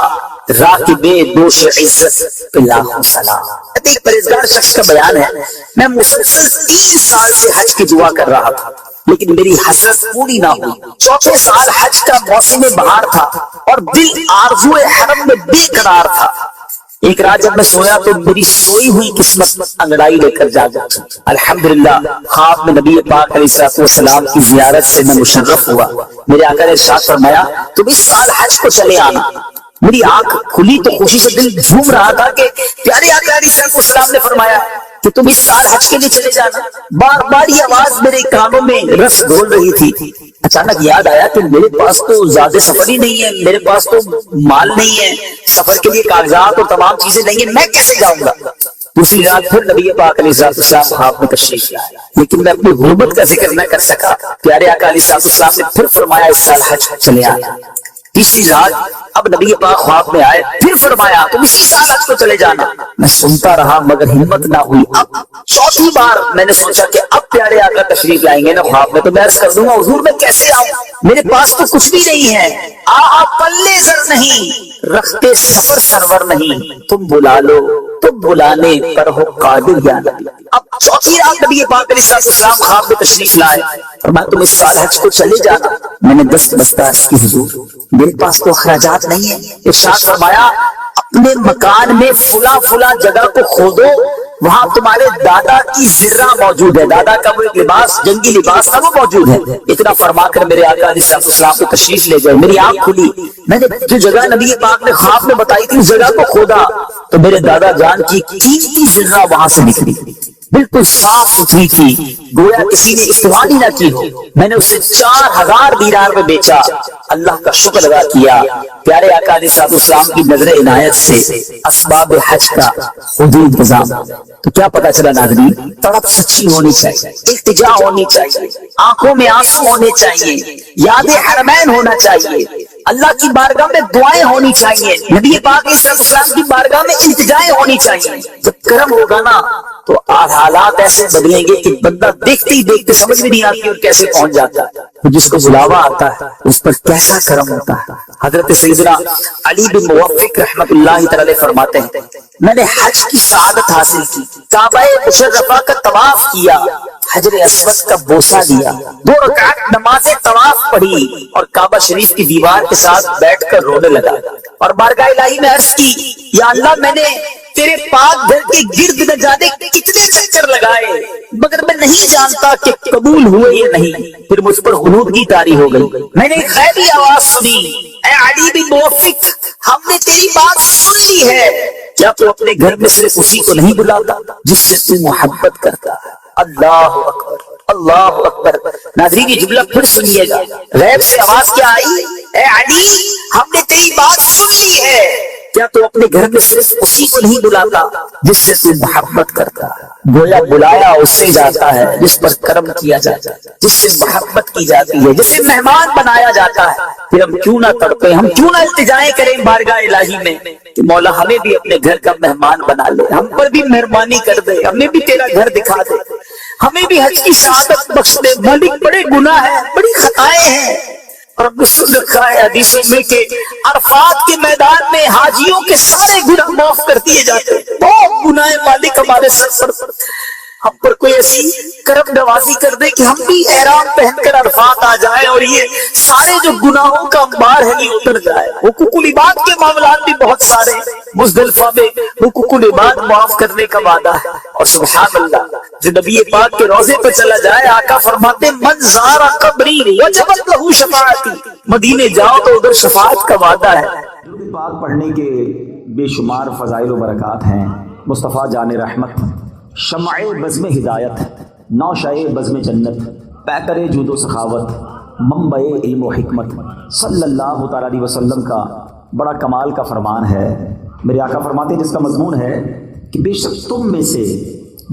راکب دوش عزت پہ لاکھوں سلام۔ ایک پرہیزگار شخص کا بیان ہے، میں مسلسل 3 سال سے حج کی دعا کر رہا تھا لیکن میری حسرت پوری نہ ہوئی۔ چوتھے سال حج کا موسم بہار تھا اور دل آرزو حرم میں بے قرار تھا۔ ایک رات جب میں سویا تو میری سوئی ہوئی قسمت انگڑائی لے کر جاگا۔ الحمدللہ خواب میں نبی پاک علیہ السلام کی زیارت سے میں مشرف ہوا۔ میرے آقا نے ارشاد فرمایا تم اس سال حج کو چلے آنا۔ میری آنکھ کھلی تو خوشی سے دل جھوم رہا تھا کہ پیارے آقا علیہ السلام نے فرمایا کہ تم اس سال حج کے لیے چلے جانا۔ بار بار یہ آواز میرے کانوں میں رس گھول رہی تھی۔ اچانک یاد آیا کہ میرے پاس تو زیادہ سفر ہی نہیں ہے، میرے پاس تو مال نہیں ہے، سفر کے لیے کاغذات اور تمام چیزیں نہیں ہیں، میں کیسے جاؤں گا؟ دوسری رات پھر نبی پاک علیہ السلام خواب میں تشریف لائے لیکن میں اپنی غربت کا ذکر نہ کر سکا۔ پیارے آقا علیہ السلام نے پھر فرمایا اس سال حج چلے آنا۔ تیسری رات اب نبی پاک خواب میں آئے، پھر فرمایا تم اسی سال حج کو چلے جانا۔ میں سنتا رہا مگر ہمت نہ ہوئی۔ اب چوتھی بار میں نے سوچا کہ اب پیارے آقا تشریف لائیں گے نا خواب میں تو میں عرض کر دوں گا حضور میں کیسے آؤں، میرے پاس تو کچھ بھی نہیں ہے، پلے زر نہیں، رکھتے سفر سرور نہیں، تم بلا لو تم بلانے پر ہو قادر یا نبی۔ اب چوتھی رات نبی پاک علیہ السلام خواب میں تشریف لائے، فرمایا تم اس سال حج کو چلے جانا۔ میں نے دست بستہ عرض کی حضور میرے پاس تو اخراجات نہیں ہے۔ ارشاد فرمایا اپنے مکان میں فلاں فلاں جگہ کو کھودو، وہاں تمہارے دادا کی زرہ موجود ہے، دادا کا وہ ایک لباس جنگی لباس تھا وہ موجود ہے۔ اتنا فرما کر میرے آقا علیہ السلام کو تشریف لے گئے۔ میری آنکھ کھلی، میں نے جو جگہ نبی پاک نے خواب میں بتائی تھی اس جگہ کو کھودا تو میرے دادا جان کی قیمتی زرہ وہاں سے نکلی، بالکل صاف ستھری تھی، گویا کسی نے استعمال ہی نہ کی ہو۔ میں نے اسے 4000 دینار میں بیچا، اللہ کا شکر ادا کیا۔ پیارے آقا علیہ السلام کی نظر عنایت سے اسباب حج کا خود انتظام۔ تو کیا پتا چلا ناظرین، تڑپ سچی ہونی چاہیے، التجا ہونی چاہیے، آنکھوں میں آنسو ہونے چاہیے، یاد حرمین ہونا چاہیے، اللہ کی بارگاہ میں دعائیں ہونی چاہیے، نبی پاک علیہ السلام کی بارگاہ میں التجائیں ہونی چاہیے۔ جب کرم ہوگا نا تو حالات ایسے بدلیں گے کہ بندہ دیکھتے ہی دیکھتے سمجھ بھی نہیں آتی اور کیسے پہنچ جاتا ہے، جس کو بلاوا آتا ہے اس پر کیسا کرم ہوتا ہے۔ حضرت سیدنا علی بن موفق رحمت اللہ تعالی فرماتے ہیں میں نے حج کی سعادت حاصل کی، کعبہ مشرفہ کا طواف کیا، حجر اسود کا بوسہ لیا، 2 رکعت نماز طواف پڑھی اور کعبہ شریف کی دیوار کے ساتھ بیٹھ کر رونے لگا اور بارگاہ الہی میں عرض کی یا اللہ میں نے تیرے پاک گھر کے گرد نہ جانے کتنے چکر لگائے مگر میں نہیں جانتا کہ قبول ہوئے یا نہیں۔ پھر مجھ پر قنوت کی طاری ہو گئی، میں نے ایک غیبی آواز سنی، اے علی بن موفق ہم نے تیری بات سن لی ہے، کیا تو اپنے گھر میں صرف اسی کو نہیں بلاتا جس سے تو محبت کرتا ہے؟ اللہ اکبر اللہ اکبر۔ ناظرین یہ جملہ پھر سنیے گا، غیب سے آواز کیا آئی؟ اے علی ہم نے تیری بات سن لی ہے، کیا تو اپنے گھر میں صرف اسی کو نہیں بلاتا جس سے تو محبت کرتا ہے؟ گویا بلایا اس سے جاتا ہے جس پر کرم کیا جاتا ہے، جس سے محبت کی جاتی ہے، جس سے مہمان بنایا جاتا ہے۔ پھر ہم کیوں نہ تڑپیں، ہم کیوں نہ التجائیں کریں بارگاہ الہی میں کہ مولا ہمیں بھی اپنے گھر کا مہمان بنا لے، ہم پر بھی مہربانی کر دے، ہمیں بھی تیرا گھر دکھا دے، ہمیں بھی حج کی سعادت بخش دے۔ مالک بڑے گناہ ہیں، بڑی خطائیں ہیں، اور ہم نے سن رکھا ہے حدیثوں میں کہ عرفات کے میدان میں حاجیوں کے سارے گناہ معاف کر دیے جاتے ہیں۔ بہت گناہ مالک ہمارے سر پر، ہم پر کوئی ایسی کرم نوازی کر دے کہ ہم بھی احرام پہن کر عرفات آ جائیں اور یہ سارے جو گناہوں کا انبار ہے یہ اتر جائے. حقوق العباد کے معاملات بھی بہت سارے. مزدلفہ میں حقوق العباد معاف کرنے کا وعدہ ہے. اور سبحان اللہ جو نبی پاک کے روضے پہ چلا جائے, آقا فرماتے من زار قبری وجبت لہ شفاعتی, مدینے جاؤ تو ادھر شفاعت کا وعدہ ہے. درود پاک پڑھنے کے بے شمار فضائل و برکات ہیں. مصطفیٰ جان رحمت, شمع بزم ہدایت, نوشہ بزم جنت, پیکر جود و سخاوت, منبع علم و حکمت, صلی اللہ تعالیٰ علیہ وسلم کا بڑا کمال کا فرمان ہے. میرے آقا فرماتے ہیں جس کا مضمون ہے کہ بے شک تم میں سے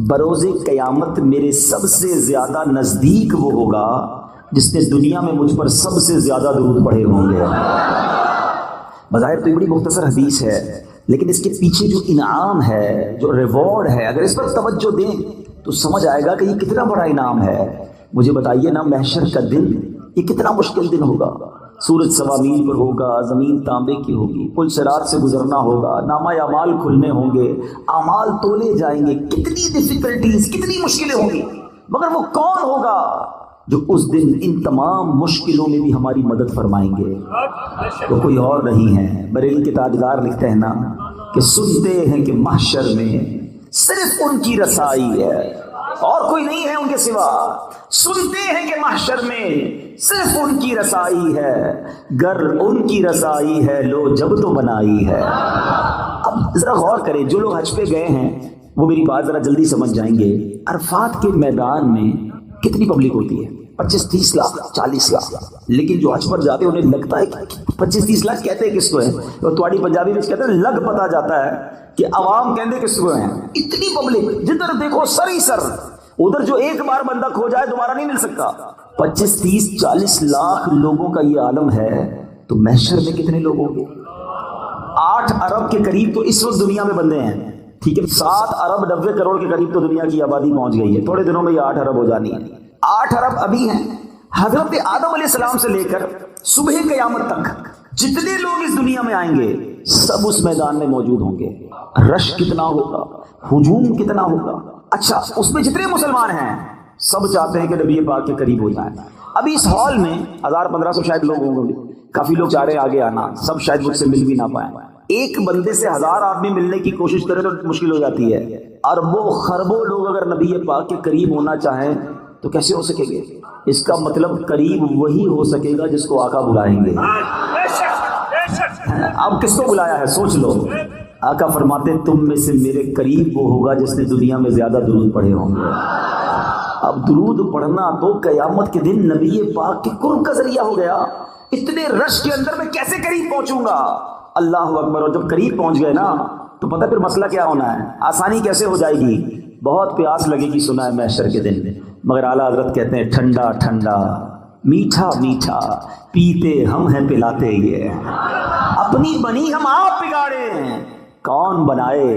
بروز قیامت میرے سب سے زیادہ نزدیک وہ ہوگا جس نے دنیا میں مجھ پر سب سے زیادہ درود پڑھے ہوں گے. بظاہر تو یہ بڑی مختصر حدیث ہے, لیکن اس کے پیچھے جو انعام ہے, جو ریوارڈ ہے, اگر اس پر توجہ دیں تو سمجھ آئے گا کہ یہ کتنا بڑا انعام ہے. مجھے بتائیے نا, محشر کا دن یہ کتنا مشکل دن ہوگا. سورج سوا میل پر ہوگا, زمین تانبے کی ہوگی, پل صراط سے گزرنا ہوگا, نامہ اعمال کھلنے ہوں گے, اعمال تولے جائیں گے, کتنی ڈیفیکلٹیز, کتنی مشکلیں ہوں گی. مگر وہ کون ہوگا جو اس دن ان تمام مشکلوں میں بھی ہماری مدد فرمائیں گے؟ تو کوئی اور نہیں ہے. بریلی کے تاجدار لکھتے ہیں نا کہ سنتے ہیں کہ محشر میں صرف ان کی رسائی ہے اور کوئی نہیں ہے ان کے سوا. سنتے ہیں کہ محشر میں صرف ان کی رسائی ہے, گر ان کی رسائی ہے لو جب تو بنائی ہے. اب ذرا غور کریں, جو لوگ حج پہ گئے ہیں وہ میری بات ذرا جلدی سمجھ جائیں گے. عرفات کے میدان میں کتنی پبلک ہوتی ہے؟ 25-30 لاکھ, 40 لاکھ. لیکن جو حج پر جاتے ہیں انہیں لگتا ہے کہ 25-30 لاکھ کہتے ہیں کس کو ہے, تو تواڑی پنجابی میں کہتے ہیں لگ پتا جاتا ہے کہ عوام کہتے کس کو ہیں. اتنی پبلک, جدھر دیکھو سر ہی سر. ادھر جو ایک بار بندہ کھو جائے دوبارہ نہیں مل سکتا. 25-30-40 لاکھ لوگوں کا یہ عالم ہے, تو محشر میں کتنے لوگ ہوں گے؟ 8 ارب کے قریب تو اس وقت دنیا میں بندے ہیں. ٹھیک ہے, 7 ارب 90 کروڑ کے قریب تو دنیا کی آبادی پہنچ گئی ہے. تھوڑے دنوں میں یہ 8 ارب ہو جانی ہے. 8 ارب ابھی ہیں. حضرت آدم علیہ السلام سے لے کر صبح قیامت تک جتنے لوگ اس دنیا میں آئیں گے سب اس میدان میں موجود ہوں گے. رش کتنا ہوگا, ہجوم کتنا ہوگا. اچھا, اس میں جتنے مسلمان ہیں سب چاہتے ہیں کہ نبی پاک کے قریب ہو جائیں. ابھی اس ہال میں 1000-1500 شاید لوگ ہوں گے. کافی لوگ چاہ رہے ہیں آگے آنا, سب شاید مجھ سے مل بھی نہ پائیں. ایک بندے سے 1000 آدمی ملنے کی کوشش کرے تو مشکل ہو جاتی ہے. اربوں خربوں لوگ اگر نبی پاک کے قریب ہونا چاہیں تو کیسے ہو سکے گے؟ اس کا مطلب قریب وہی ہو سکے گا جس کو آقا بلائیں گے. اب کس کو بلایا ہے سوچ لو. آقا فرماتے تم میں سے میرے قریب وہ ہوگا جس نے دنیا میں زیادہ درود پڑھے ہوں گے. اب درود پڑھنا تو قیامت کے دن نبی پاک کے قرب کا ذریعہ ہو گیا. اتنے رش کے اندر میں کیسے قریب پہنچوں گا؟ اللہ اکبر. اور جب قریب پہنچ گئے نا تو پتہ پھر مسئلہ کیا ہونا ہے, آسانی کیسے ہو جائے گی. بہت پیاس لگے گی, سنا ہے محشر کے دن, مگر اعلیٰ حضرت کہتے ہیں ٹھنڈا ٹھنڈا میٹھا میٹھا پیتے ہم ہیں پلاتے یہ, اپنی بنی ہم آپ بگاڑے, کون بنائے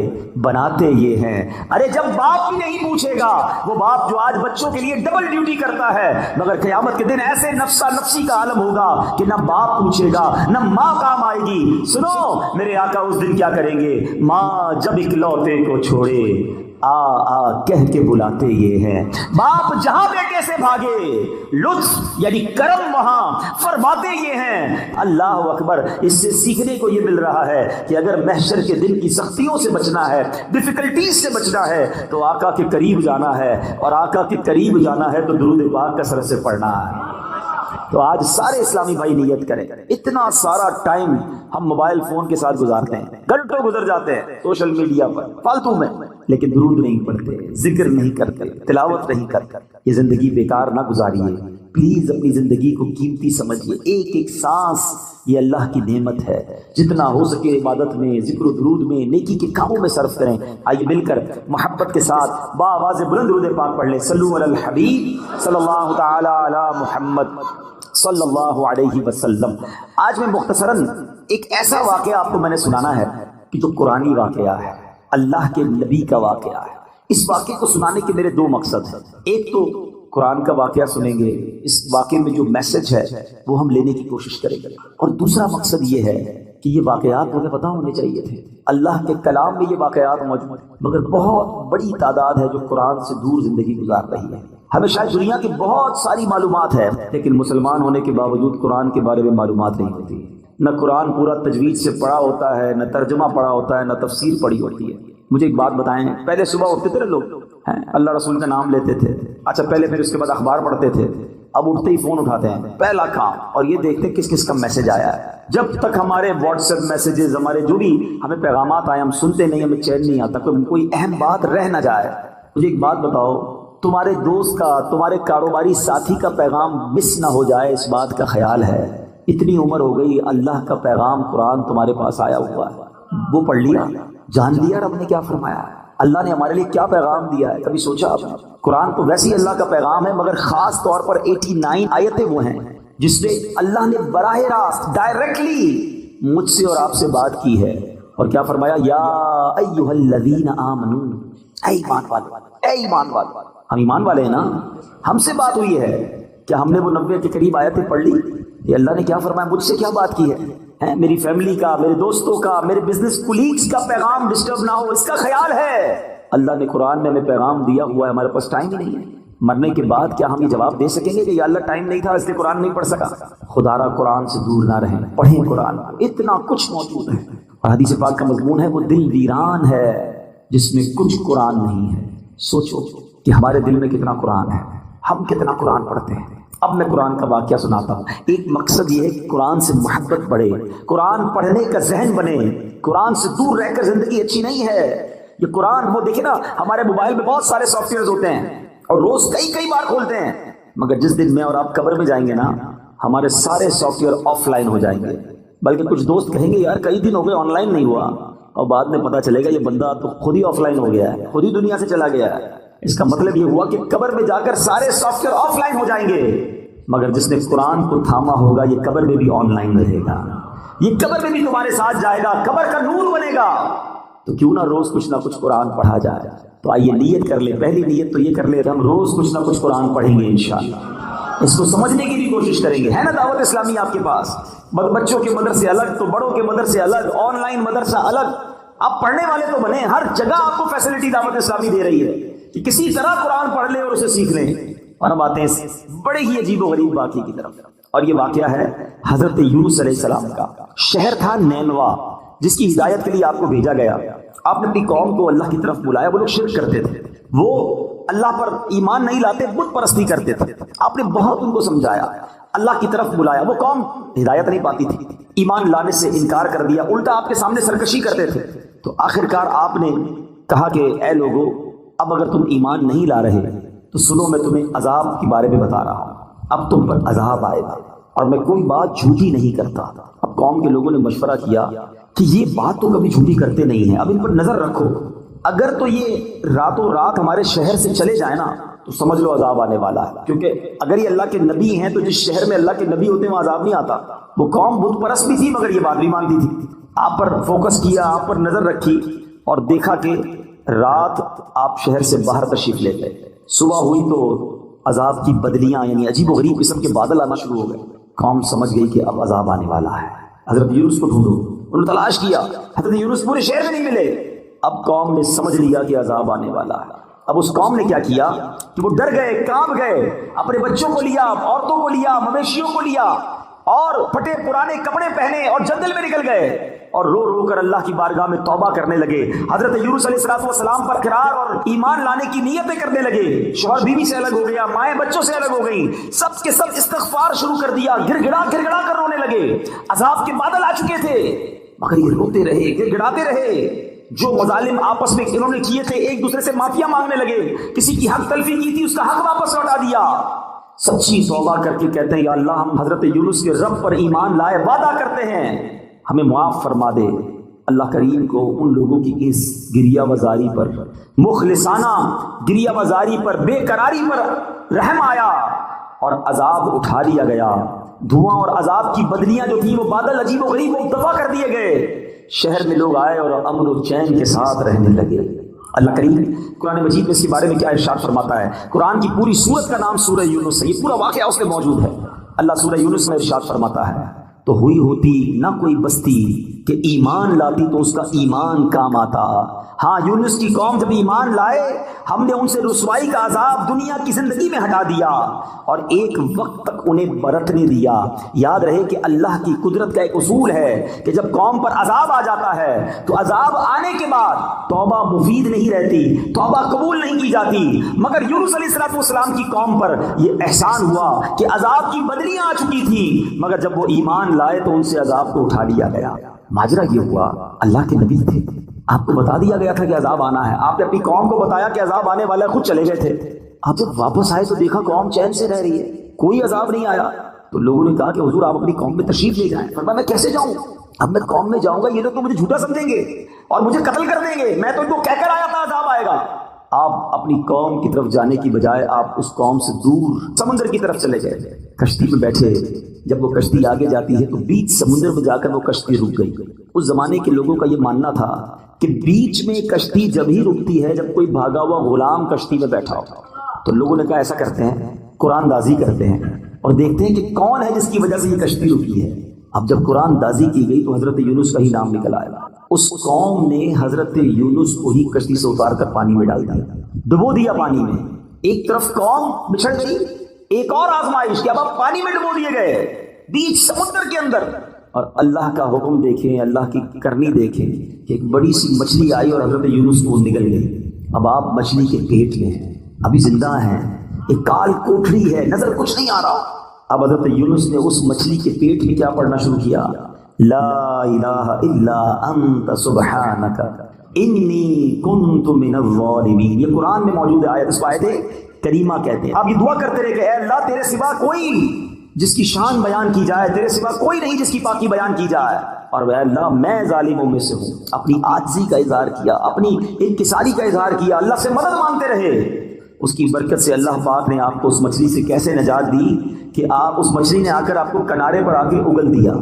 بناتے یہ ہیں. ارے جب باپ بھی نہیں پوچھے گا, وہ باپ جو آج بچوں کے لیے ڈبل ڈیوٹی کرتا ہے, مگر قیامت کے دن ایسے نفسا نفسی کا عالم ہوگا کہ نہ باپ پوچھے گا نہ ماں کام آئے گی. سنو میرے آقا اس دن کیا کریں گے, ماں جب اکلوتے کو چھوڑے آ آ کہہ کے بلاتے یہ ہیں. باپ جہاں بیٹے سے بھاگے لطف یعنی کرم وہاں فرماتے یہ ہیں. اللہ اکبر. اس سے سیکھنے کو یہ مل رہا ہے کہ اگر محشر کے دن کی سختیوں سے بچنا ہے, ڈیفیکلٹیز سے بچنا ہے, تو آقا کے قریب جانا ہے, اور آقا کے قریب جانا ہے تو درود پاک کثرت سے پڑھنا ہے. تو آج سارے اسلامی بھائی نیت کریں. اتنا سارا ٹائم ہم موبائل فون کے ساتھ گزارتے ہیں, گھنٹوں گزر جاتے ہیں سوشل میڈیا پر فالتو میں, لیکن درود نہیں پڑھتے, ذکر نہیں کرتے, تلاوت نہیں کرتے. یہ زندگی بیکار نہ گزاریے پلیز. اپنی زندگی کو قیمتی سمجھیے. ایک ایک سانس یہ اللہ کی نعمت ہے. جتنا ہو سکے عبادت میں, ذکر و درود میں, نیکی کے کاموں میں صرف کریں. آئیے مل کر محبت کے ساتھ بآواز بلند درود پاک پڑھ لیں. صلو علی الحبیب صلی اللہ تعالی علی محمد صلی اللہ علیہ وسلم. آج میں مختصراً ایک ایسا واقعہ آپ کو میں نے سنانا ہے کہ جو قرآنی واقعہ ہے, اللہ کے نبی کا واقعہ ہے. اس واقعے کو سنانے کے میرے 2 مقصد ہیں. ایک تو قرآن کا واقعہ سنیں گے, اس واقعے میں جو میسج ہے وہ ہم لینے کی کوشش کریں گے, اور دوسرا مقصد یہ ہے کہ یہ واقعات مجھے پتہ ہونے چاہیے تھے. اللہ کے کلام میں یہ واقعات موجود ہیں، مگر بہت بڑی تعداد ہے جو قرآن سے دور زندگی گزار رہی ہے. ہمیں شاید دنیا کی بہت ساری معلومات ہے، لیکن مسلمان ہونے کے باوجود قرآن کے بارے میں معلومات نہیں ہوتی. نہ قرآن پورا تجوید سے پڑھا ہوتا ہے، نہ ترجمہ پڑھا ہوتا ہے، نہ تفسیر پڑھی ہوتی ہے. مجھے ایک بات بتائیں، پہلے صبح اٹھتے تھے لوگ اللہ رسول کا نام لیتے تھے، اچھا پہلے پھر اس کے بعد اخبار پڑھتے تھے. اب اٹھتے ہی فون اٹھاتے ہیں، پہلا کام، اور یہ دیکھتے ہیں کس کس کا میسج آیا ہے. جب تک ہمارے واٹس ایپ میسیجز، ہمارے جو بھی ہمیں پیغامات آئے، ہم سنتے نہیں، ہمیں چین نہیں آتا، کوئی اہم بات رہ نہ جائے. مجھے ایک بات بتاؤ، تمہارے دوست کا، تمہارے کاروباری ساتھی کا پیغام مس نہ ہو جائے، اس بات کا خیال ہے؟ اتنی عمر ہو گئی، اللہ کا پیغام قرآن تمہارے پاس آیا ہوا ہے، وہ پڑھ لیا، جان لیا رب نے کیا فرمایا ہے، اللہ نے ہمارے لیے کیا پیغام دیا ہے؟ کبھی سوچا آپ نے؟ قرآن تو ویسے ہی اللہ کا پیغام ہے، مگر خاص طور پر 89 آیتیں وہ ہیں جس میں اللہ نے براہ راست ڈائریکٹلی مجھ سے اور آپ سے بات کی ہے. اور کیا فرمایا؟ یا ایھا الذین آمنو، اے ایمان والو، اے ایمان والو. ہم ایمان والے ہیں نا، ہم سے بات ہوئی ہے. کیا ہم نے وہ 90 کے قریب آیتیں پڑھ لی؟ یہ اللہ نے کیا فرمایا؟ مجھ سے کیا بات کی ہے؟ میری فیملی کا، میرے دوستوں کا، میرے بزنس کولیگز کا پیغام ڈسٹرب نہ ہو، اس کا خیال ہے. اللہ نے قرآن میں ہمیں پیغام دیا ہوا ہے، ہمارے پاس ٹائم ہی نہیں ہے. مرنے کے بعد کیا ہم یہ جواب دے سکیں گے کہ یا اللہ ٹائم نہیں تھا اس لیے قرآن نہیں پڑھ سکا؟ خدا را قرآن سے دور نہ رہیں، پڑھیں قرآن. اتنا کچھ موجود ہے. اور حدیث پاک کا مضمون ہے وہ دل ویران ہے جس میں کچھ قرآن نہیں ہے. سوچو کہ ہمارے دل میں کتنا قرآن ہے، ہم کتنا قرآن پڑھتے ہیں. اب میں قرآن کا واقعہ سناتا ہوں. ایک مقصد یہ ہے کہ قرآن سے محبت بڑھے، قرآن پڑھنے کا ذہن بنے. قرآن سے دور رہ کر زندگی اچھی نہیں ہے. یہ قرآن، وہ دیکھیں نا، ہمارے موبائل میں بہت سارے سافٹ ویئرز ہوتے ہیں اور روز کئی بار کھولتے ہیں، مگر جس دن میں اور آپ قبر میں جائیں گے نا، ہمارے سارے سافٹ ویئر آف لائن ہو جائیں گے. بلکہ کچھ دوست کہیں گے یار کئی دن ہو گئے آن لائن نہیں ہوا، اور بعد میں پتہ چلے گا یہ بندہ تو خود ہی آف لائن ہو گیا ہے، خود ہی دنیا سے چلا گیا ہے. اس کا مطلب یہ ہوا کہ قبر میں جا کر سارے سافٹ ویئر آف لائن ہو جائیں گے، مگر جس نے قرآن کو تھاما ہوگا یہ قبر میں بھی آن لائن رہے گا، یہ قبر میں بھی تمہارے ساتھ جائے گا، قبر کا نور بنے گا. تو کیوں نہ روز کچھ نہ کچھ قرآن پڑھا جائے. تو آئیے نیت کر لیں، پہلی نیت تو یہ کر لیں کہ ہم روز کچھ نہ کچھ قرآن پڑھیں گے انشاءاللہ. اس کو سمجھنے کی بھی کوشش کریں گے. ہے نا دعوت اسلامی آپ کے پاس؟ بچوں کے مدرسے الگ تو بڑوں کے مدرسے الگ، آن لائن مدرسہ الگ. آپ پڑھنے والے تو بنے، ہر جگہ آپ کو فیسلٹی دعوت اسلامی دے رہی ہے کہ کسی طرح قرآن پڑھ لیں اور اسے سیکھ لیں. اور ہم آتے ہیں بڑے ہی عجیب و غریب واقعے کی طرف، اور یہ واقعہ ہے حضرت یونس علیہ السلام کا. شہر تھا نینوا، جس کی ہدایت کے لیے آپ کو بھیجا گیا. آپ نے اپنی قوم کو اللہ کی طرف بلایا. وہ لوگ شرک کرتے تھے، وہ اللہ پر ایمان نہیں لاتے، بت پرستی کرتے تھے. آپ نے بہت ان کو سمجھایا، اللہ کی طرف بلایا. وہ قوم ہدایت نہیں پاتی تھی، ایمان لانے سے انکار کر دیا، الٹا آپ کے سامنے سرکشی کرتے تھے. تو آخرکار آپ نے کہا کہ اے لوگو، اب اگر تم ایمان نہیں لا رہے تو سنو، میں تمہیں عذاب کے بارے میں بتا رہا ہوں. اب تم پر عذاب آئے گا اور میں کوئی بات جھوٹی نہیں کرتا. اب قوم کے لوگوں نے مشورہ کیا کہ یہ بات تو کبھی جھوٹی کرتے نہیں ہیں، اب ان پر نظر رکھو. اگر تو یہ راتوں رات ہمارے شہر سے چلے جائیں نا تو سمجھ لو عذاب آنے والا ہے. کیونکہ اگر یہ اللہ کے نبی ہیں تو جس شہر میں اللہ کے نبی ہوتے ہیں وہاں عذاب نہیں آتا. وہ قوم بت پرست بھی تھی مگر یہ بات بھی مانتی تھی. آپ پر فوکس کیا، آپ پر نظر رکھی، اور دیکھا کہ رات آپ شہر سے باہر تشریف لے گئے. صبح ہوئی تو عذاب کی بدلیاں، یعنی عجیب و غریب قسم کے بادل آنا شروع ہو گئے. قوم سمجھ گئی کہ اب عذاب آنے والا ہے. حضرت یونس کو ڈھونڈو. انہوں نے تلاش کیا، حضرت یونس پورے شہر میں نہیں ملے. اب قوم نے سمجھ لیا کہ عذاب آنے والا ہے. اب اس قوم نے کیا کیا کہ وہ ڈر گئے، کانپ گئے، اپنے بچوں کو لیا، عورتوں کو لیا، مویشیوں کو لیا، اور پھٹے پرانے کپڑے پہنے اور جنگل میں نکل گئے اور رو رو کر اللہ کی بارگاہ میں توبہ کرنے لگے. حضرت یونس علیہ السلام پر قرار اور ایمان لانے کی نیتیں کرنے لگے. شوہر بیوی سے الگ ہو گیا، مائیں بچوں سے الگ ہو گئی، سب کے سب استغفار شروع کر دیا، گر گڑا کر رونے لگے. عذاب کے بادل آ چکے تھے مگر یہ روتے رہے، گر گڑاتے رہے. جو مظالم آپس میں انہوں نے کیے تھے، ایک دوسرے سے معافیاں مانگنے لگے. کسی کی حق تلفی کی تھی، اس کا حق واپس لوٹا دیا. سچی توبہ کر کے کہتے ہیں یا اللہ، ہم حضرت یونس کے رب پر ایمان لائے، وعدہ کرتے ہیں ہمیں معاف فرما دے. اللہ کریم کو ان لوگوں کی اس گریہ وزاری پر، مخلصانہ گریہ وزاری پر، بے قراری پر رحم آیا اور عذاب اٹھا لیا گیا. دھواں اور عذاب کی بدلیاں جو تھیں، وہ بادل عجیب و غریب وہ دفع کر دیے گئے. شہر میں لوگ آئے اور امن و چین کے ساتھ رہنے لگے. اللہ کریم قرآن مجید میں اس کے بارے میں کیا ارشاد فرماتا ہے؟ قرآن کی پوری سورت کا نام سورہ یونس ہے، یہ پورا واقعہ اس میں موجود ہے. اللہ سورہ یونس میں ارشاد فرماتا ہے، تو ہوئی ہوتی نہ کوئی بستی کہ ایمان لاتی تو اس کا ایمان کام آتا. ہاں یونس کی قوم جب ایمان لائے ہم نے ان سے رسوائی کا عذاب دنیا کی زندگی میں ہٹا دیا اور ایک وقت تک انہیں برتنے دیا. یاد رہے کہ اللہ کی قدرت کا ایک اصول ہے کہ جب قوم پر عذاب آ جاتا ہے تو عذاب آنے کے بعد توبہ مفید نہیں رہتی, توبہ قبول نہیں کی جاتی. مگر یونس علیہ السلام کی قوم پر یہ احسان ہوا کہ عذاب کی بدلیاں آ چکی تھی, مگر جب وہ ایمان لائے تو ان سے عذاب کو اٹھا لیا گیا. ماجرا یہ ہوا, اللہ کے نبی تھے, آپ کو بتا دیا گیا تھا کہ عذاب آنا ہے, آپ نے اپنی قوم کو بتایا کہ عذاب آنے والا ہے, خود چلے گئے تھے. آپ جب واپس آئے تو دیکھا قوم چین سے رہ رہی ہے, کوئی عذاب نہیں آیا. تو لوگوں نے کہا کہ حضور آپ اپنی قوم میں تشریف لے جائیں. فرمایا میں کیسے جاؤں, اب میں قوم میں جاؤں گا یہ لوگ تو مجھے جھوٹا سمجھیں گے اور مجھے قتل کر دیں گے, میں تو ان کو کہہ کر آیا تھا عذاب آئے گا. آپ اپنی قوم کی طرف جانے کی بجائے آپ اس قوم سے دور سمندر کی طرف چلے گئے, کشتی میں بیٹھے. جب وہ کشتی آگے جاتی ہے تو بیچ سمندر میں جا کر وہ کشتی رک گئی. اس زمانے کے لوگوں کا یہ ماننا تھا کہ بیچ میں کشتی جب ہی رکتی ہے جب کوئی بھاگا ہوا غلام کشتی میں بیٹھا ہو. تو لوگوں نے کہا ایسا کرتے ہیں, قرآن دازی کرتے ہیں اور دیکھتے ہیں کہ کون ہے جس کی وجہ سے یہ کشتی رکی ہے. اب جب قرآن دازی کی گئی تو حضرت یونس کا ہی نام نکل آیا. اس قوم نے حضرت یونس کو ہی کشتی سے اتار کر پانی میں ڈال دیا, ڈبو دیا پانی میں. ایک طرف قوم بچھڑ گئی, ایک اور آزمائش کہ اب آپ پانی میں ڈبو دیے گئے بیچ سمندر کے اندر. اور اللہ کا حکم دیکھیں, اللہ کی کرنی دیکھیں کہ ایک بڑی سی مچھلی آئی اور حضرت یونس کو نگل گئی. اب آپ مچھلی کے پیٹ میں ہیں, ابھی زندہ ہیں, ایک کال کوٹھڑی ہے, نظر کچھ نہیں آ رہا. اب حضرت یونس نے اس مچھلی کے پیٹ میں کیا پڑھنا شروع کیا, لا الہ الا انت سبحانک انی کنت من الظالمین. یہ قرآن میں موجود ہے آیت, اس کو آیت کریمہ کہتے ہیں. آپ یہ دعا کرتے رہے کہ اے اللہ تیرے سوا کوئی جس کی شان بیان کی جائے, تیرے سوا کوئی نہیں جس کی پاکی بیان کی جائے, اور اے اللہ میں ظالموں میں سے ہوں. اپنی عاجزی کا اظہار کیا, اپنی انکساری کا اظہار کیا, اللہ سے مدد مانگتے رہے. اس کی برکت سے اللہ پاک نے آپ کو اس مچھلی سے کیسے نجات دی کہ آپ اس مچھلی نے آ کر آپ کو کنارے پر آ کے اگل دیا,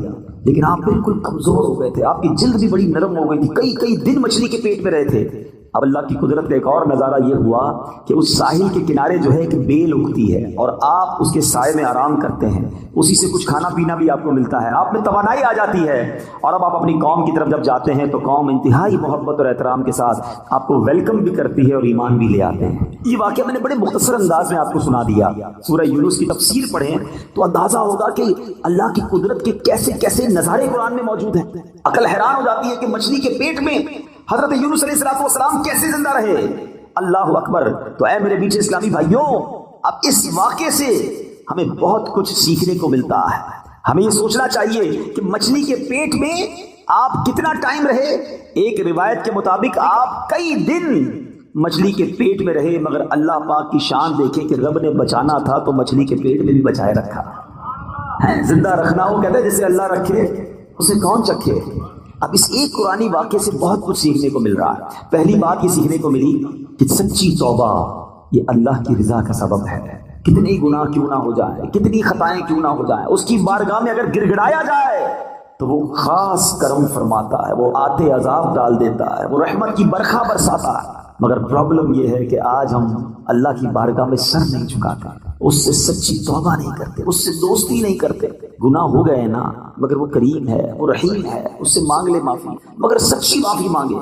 لیکن آپ بالکل کمزور ہو گئے تھے, آپ کی جلد بھی بڑی نرم ہو گئی تھی, کئی دن مچھلی کے پیٹ میں رہے تھے. اب اللہ کی قدرت کا ایک اور نظارہ یہ ہوا کہ اس ساحل کے کنارے جو ہے ایک بیل اگتی ہے اور آپ اس کے سائے میں آرام کرتے ہیں, اسی سے کچھ کھانا پینا بھی آپ کو ملتا ہے, آپ میں توانائی آ جاتی ہے. اور اب آپ اپنی قوم کی طرف جب جاتے ہیں تو قوم انتہائی محبت اور احترام کے ساتھ آپ کو ویلکم بھی کرتی ہے اور ایمان بھی لے آتے ہیں. یہ واقعہ میں نے بڑے مختصر انداز میں آپ کو سنا دیا. سورہ یونس کی تفسیر پڑھیں تو اندازہ ہوگا کہ اللہ کی قدرت کے کیسے کیسے نظارے قرآن میں موجود ہیں. عقل حیران ہو جاتی ہے کہ مچھلی کے پیٹ میں حضرت یونس علیہ السلام کیسے زندہ رہے. اللہ اکبر. تو اے میرے بیچ اسلامی بھائیوں, اب اس واقعے سے ہمیں بہت کچھ سیکھنے کو ملتا ہے. ہمیں یہ سوچنا چاہیے کہ مچھلی کے پیٹ میں آپ کتنا ٹائم رہے. ایک روایت کے مطابق آپ کئی دن مچھلی کے پیٹ میں رہے, مگر اللہ پاک کی شان دیکھیں کہ رب نے بچانا تھا تو مچھلی کے پیٹ میں بھی بچائے رکھا. زندہ رکھنا وہ کہتے ہیں جسے اللہ رکھے اسے کون چکھے. اب اس ایک قرآنی واقعے سے بہت کچھ سیکھنے کو مل رہا ہے. پہلی بات یہ سیکھنے کو ملی کہ سچی توبہ یہ اللہ کی رضا کا سبب ہے. کتنے گناہ کیوں نہ ہو جائیں, کتنی خطائیں کیوں نہ ہو جائیں, اس کی بارگاہ میں اگر گر گڑایا جائے تو وہ خاص کرم فرماتا ہے, وہ آتے عذاب ڈال دیتا ہے, وہ رحمت کی برکھا برساتا ہے. مگر پرابلم یہ ہے کہ آج ہم اللہ کی بارگاہ میں سر نہیں جھکاتے, اس سے سچی توبہ نہیں کرتے, اس سے دوستی نہیں کرتے. گناہ ہو گئے نا, مگر وہ کریم ہے, وہ رحیم ہے, اس سے مانگ لے معافی, مگر سچی معافی مانگے.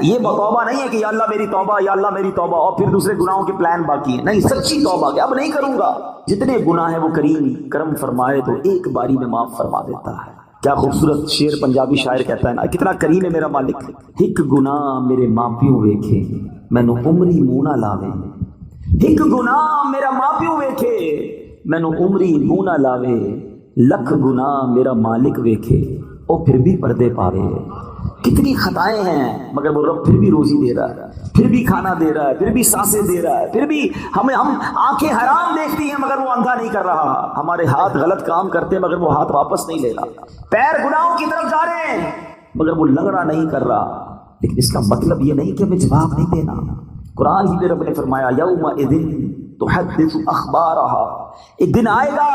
یہ توبہ نہیں ہے کہ یا اللہ میری توبہ, یا اللہ میری توبہ, اور پھر دوسرے گناہوں کے پلان باقی ہیں. نہیں, سچی توبہ کہ اب نہیں کروں گا. جتنے گناہ ہیں وہ کریم کرم فرمائے تو ایک باری میں معاف فرما دیتا ہے. کیا خوبصورت شعر پنجابی شاعر کہتا ہے نا, کتنا کریم ہے میرا مالک. ایک گناہ میرے ماپیوں ویکھے مینوں عمری منہ نہ لاوے. ایک گناہ میرا ماپیوں ویکھے مینوں عمری منہ نہ لاوے. لکھ گناہ میرا مالک ویکھے او پھر بھی پردے پاوے. کتنی خطائیں ہیں مگر وہ رب پھر بھی روزی دے رہا ہے, پھر بھی کھانا دے رہا ہے, پھر بھی سانسیں دے رہا ہے, پھر بھی ہم آنکھیں حرام دیکھتی ہیں مگر وہ اندھا نہیں کر رہا. ہمارے ہاتھ غلط کام کرتے ہیں مگر وہ ہاتھ واپس نہیں لے رہا. پیر گناہوں کی طرف جا رہے ہیں مگر وہ لنگڑا نہیں کر رہا. لیکن اس کا مطلب یہ نہیں کہ ہمیں جواب نہیں دینا. قرآن ہی میں رب نے فرمایا یومئذ تحدث اخبارہا, ایک دن آئے گا